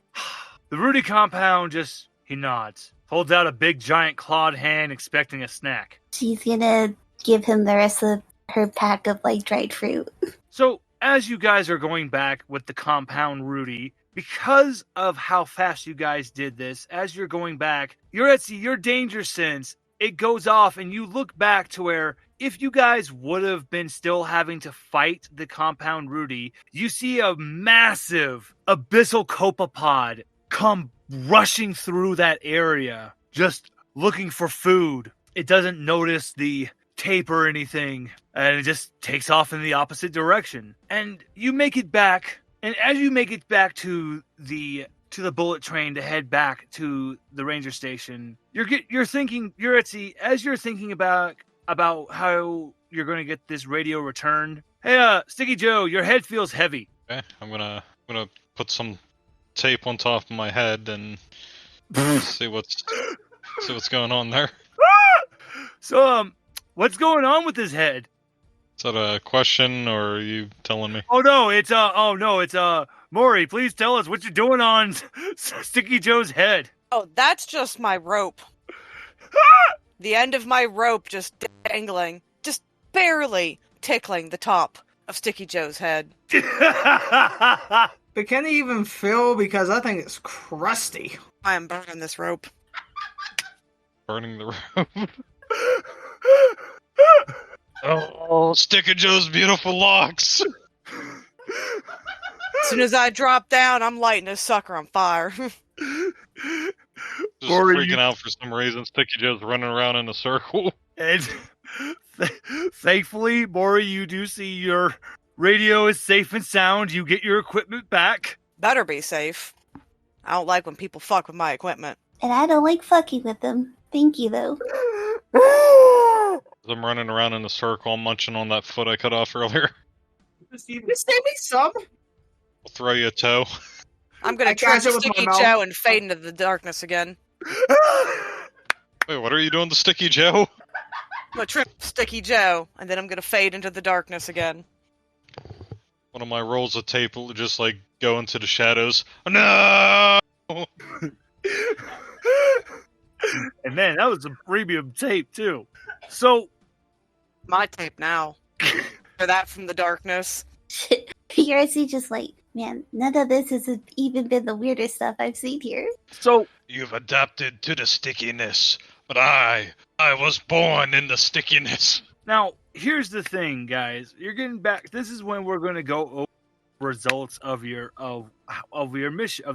Speaker 1: The Rudy compound he nods. Holds out a big giant clawed hand expecting a snack.
Speaker 4: She's gonna give him the rest of her pack of dried fruit.
Speaker 1: So, as you guys are going back with the compound Rudy, because of how fast you guys did this, as you're going back, Yaretzi, your danger sense, it goes off and you look back to where if you guys would have been still having to fight the compound Rudy, you see a massive abyssal copepod come rushing through that area, just looking for food. It doesn't notice the tape or anything, and it just takes off in the opposite direction. And you make it back, and as you make it back to the bullet train to head back to the ranger station, you're thinking, Yaretzi, as you're thinking about how you're going to get this radio returned. Hey, Sticky Joe, your head feels heavy.
Speaker 3: Okay, I'm gonna put some tape on top of my head and see what's going on there.
Speaker 1: So, what's going on with his head?
Speaker 3: Is that a question, or are you telling me?
Speaker 1: Oh no, it's Mori, please tell us what you're doing on Sticky Joe's head.
Speaker 5: Oh, that's just my rope. The end of my rope just dangling, just barely tickling the top of Sticky Joe's head.
Speaker 2: But can he even feel? Because I think it's crusty.
Speaker 5: I am burning this rope.
Speaker 3: Burning the rope. Oh, Sticky Joe's beautiful locks.
Speaker 5: As soon as I drop down, I'm lighting this sucker on fire.
Speaker 3: Just freaking out for some reason. Sticky Joe's running around in a circle.
Speaker 1: And thankfully, Mori, you do see your radio is safe and sound. You get your equipment back.
Speaker 5: Better be safe. I don't like when people fuck with my equipment.
Speaker 4: And I don't like fucking with them. Thank you, though.
Speaker 3: I'm running around in a circle, munching on that foot I cut off earlier.
Speaker 2: Just save me some.
Speaker 3: I'll throw you a toe.
Speaker 5: I'm gonna
Speaker 2: catch
Speaker 5: trick
Speaker 2: it with my
Speaker 5: Sticky
Speaker 2: mouth.
Speaker 5: Joe and fade into the darkness again.
Speaker 3: Wait, what are you doing to Sticky Joe?
Speaker 5: I'm gonna trip Sticky Joe, and then I'm gonna fade into the darkness again.
Speaker 3: One of my rolls of tape will just go into the shadows. Oh, no!
Speaker 1: And man, that was some premium tape too. So
Speaker 5: My tape now. For that from the darkness.
Speaker 4: Yaretzi just man, none of this has even been the weirdest stuff I've seen here.
Speaker 1: So
Speaker 3: You've adapted to the stickiness, but I was born in the stickiness.
Speaker 1: now here's the thing, guys. You're getting back. This is when we're going to go results of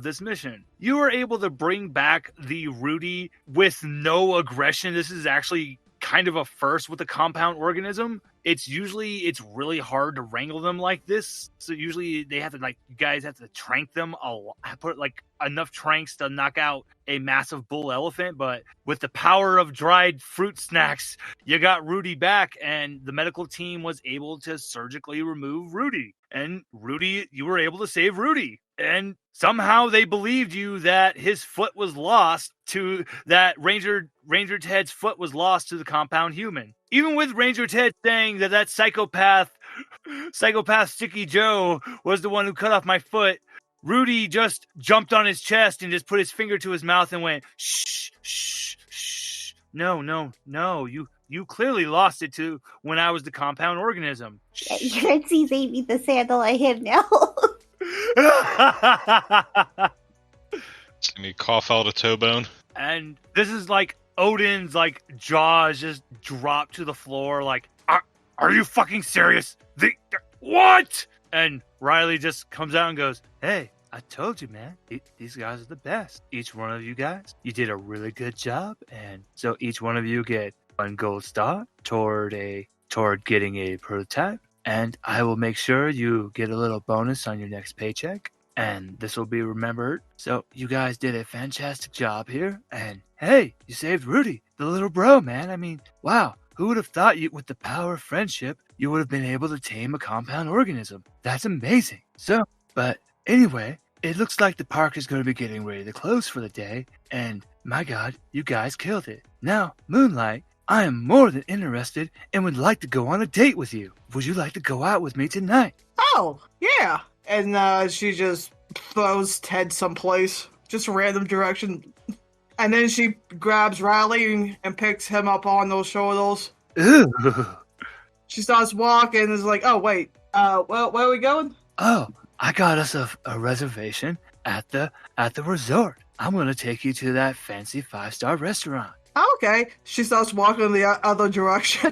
Speaker 1: this mission. You were able to bring back the Rudy with no aggression. This is actually kind of a first with a compound organism. It's really hard to wrangle them like this. So usually they have to you guys have to trank them a lot, put enough tranks to knock out a massive bull elephant. But with the power of dried fruit snacks, you got Rudy back, and the medical team was able to surgically remove Rudy. And Rudy, you were able to save Rudy. And somehow they believed you that his foot was lost to that Ranger Ted's foot was lost to the compound human. Even with Ranger Ted saying that psychopath Sticky Joe was the one who cut off my foot, Rudy just jumped on his chest and just put his finger to his mouth and went, shh, shh, shh. No. You clearly lost it to when I was the compound organism.
Speaker 4: Yaretzi's aiming the sandal at him now.
Speaker 3: See me cough out a toe bone.
Speaker 1: And this is Odin's jaws just drop to the floor. Are you fucking serious? What? And Riley just comes out and goes, hey, I told you, man. These guys are the best. Each one of you guys, you did a really good job, and so each one of you get 1 gold star toward getting a prototype, and I will make sure you get a little bonus on your next paycheck, and this will be remembered. So you guys did a fantastic job here, and hey, you saved Rudy, the little bro, man. I mean, wow. Who would have thought with the power of friendship, you would have been able to tame a compound organism? That's amazing. So, but anyway, it looks like the park is going to be getting ready to close for the day, and my God, you guys killed it. Now, Moonlight, I am more than interested and would like to go on a date with you. Would you like to go out with me tonight?
Speaker 2: Oh, yeah. And she just throws Ted someplace, just a random direction. And then she grabs Riley and picks him up on those shoulders.
Speaker 1: Ooh.
Speaker 2: She starts walking and is like, oh, wait, well, where are we going?
Speaker 1: Oh, I got us a reservation at the resort. I'm going to take you to that fancy 5-star restaurant.
Speaker 2: Oh, okay. She starts walking in the other direction.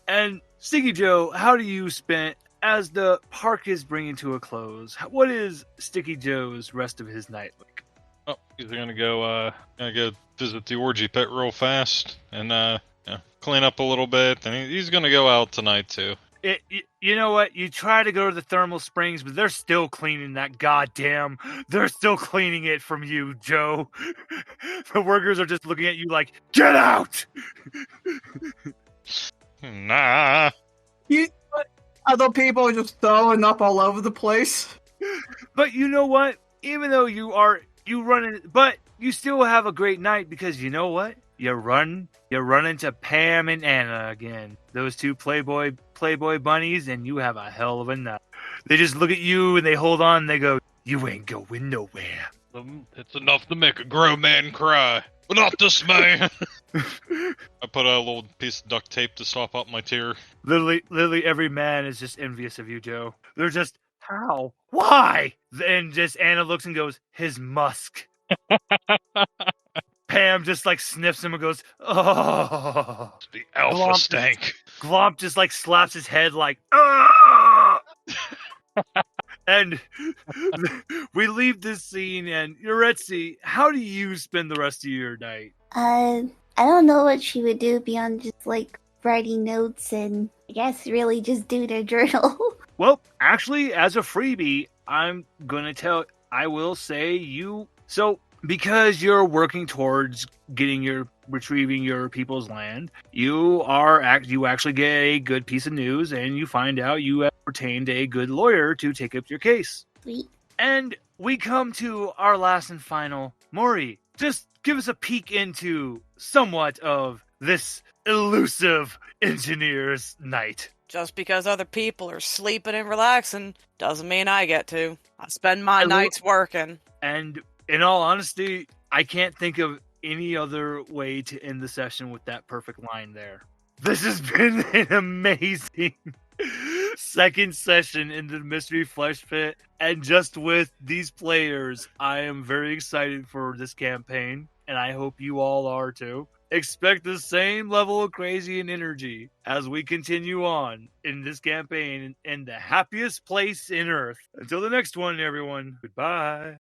Speaker 1: And Sticky Joe, how do you spend, as the park is bringing to a close, what is Sticky Joe's rest of his night like?
Speaker 3: Oh, he's gonna go visit the orgy pit real fast and clean up a little bit. And he's gonna go out tonight too.
Speaker 1: You know what? You try to go to the thermal springs, but they're still cleaning that goddamn. They're still cleaning it from you, Joe. The workers are just looking at you like, get out!
Speaker 3: Nah.
Speaker 2: Other people are just throwing up all over the place.
Speaker 1: But you know what? Even though you run in, but you still have a great night because you know what? You run into Pam and Anna again. Those two Playboy bunnies, and you have a hell of a night. They just look at you and they hold on and they go, you ain't going nowhere.
Speaker 3: It's enough to make a grown man cry. But not this man. I put a little piece of duct tape to stop up my tear.
Speaker 1: Literally every man is just envious of you, Joe. They're just, how? Why? And just Anna looks and goes, his musk. Pam just sniffs him and goes, oh.
Speaker 3: The alpha
Speaker 1: Glomp
Speaker 3: stank.
Speaker 1: Glomp just slaps his head ah! And we leave this scene, and Yaretzi, how do you spend the rest of your night?
Speaker 4: I don't know what she would do beyond just writing notes and I guess really just do their journal.
Speaker 1: Well, actually, as a freebie, I will say so because you're working towards retrieving your people's land, you actually get a good piece of news, and you find out you have retained a good lawyer to take up your case.
Speaker 4: Sweet.
Speaker 1: And we come to our last and final. Mori, just give us a peek into somewhat of this elusive engineer's night.
Speaker 5: Just because other people are sleeping and relaxing doesn't mean I get to. I spend my nights working.
Speaker 1: And in all honesty, I can't think of any other way to end the session with that perfect line there. This has been an amazing second session in the Mystery Flesh Pit, and just with these players, I am very excited for this campaign, and I hope you all are too. expect the same level of crazy and energy as we continue on in this campaign in the happiest place in Earth. Until the next one, everyone, goodbye.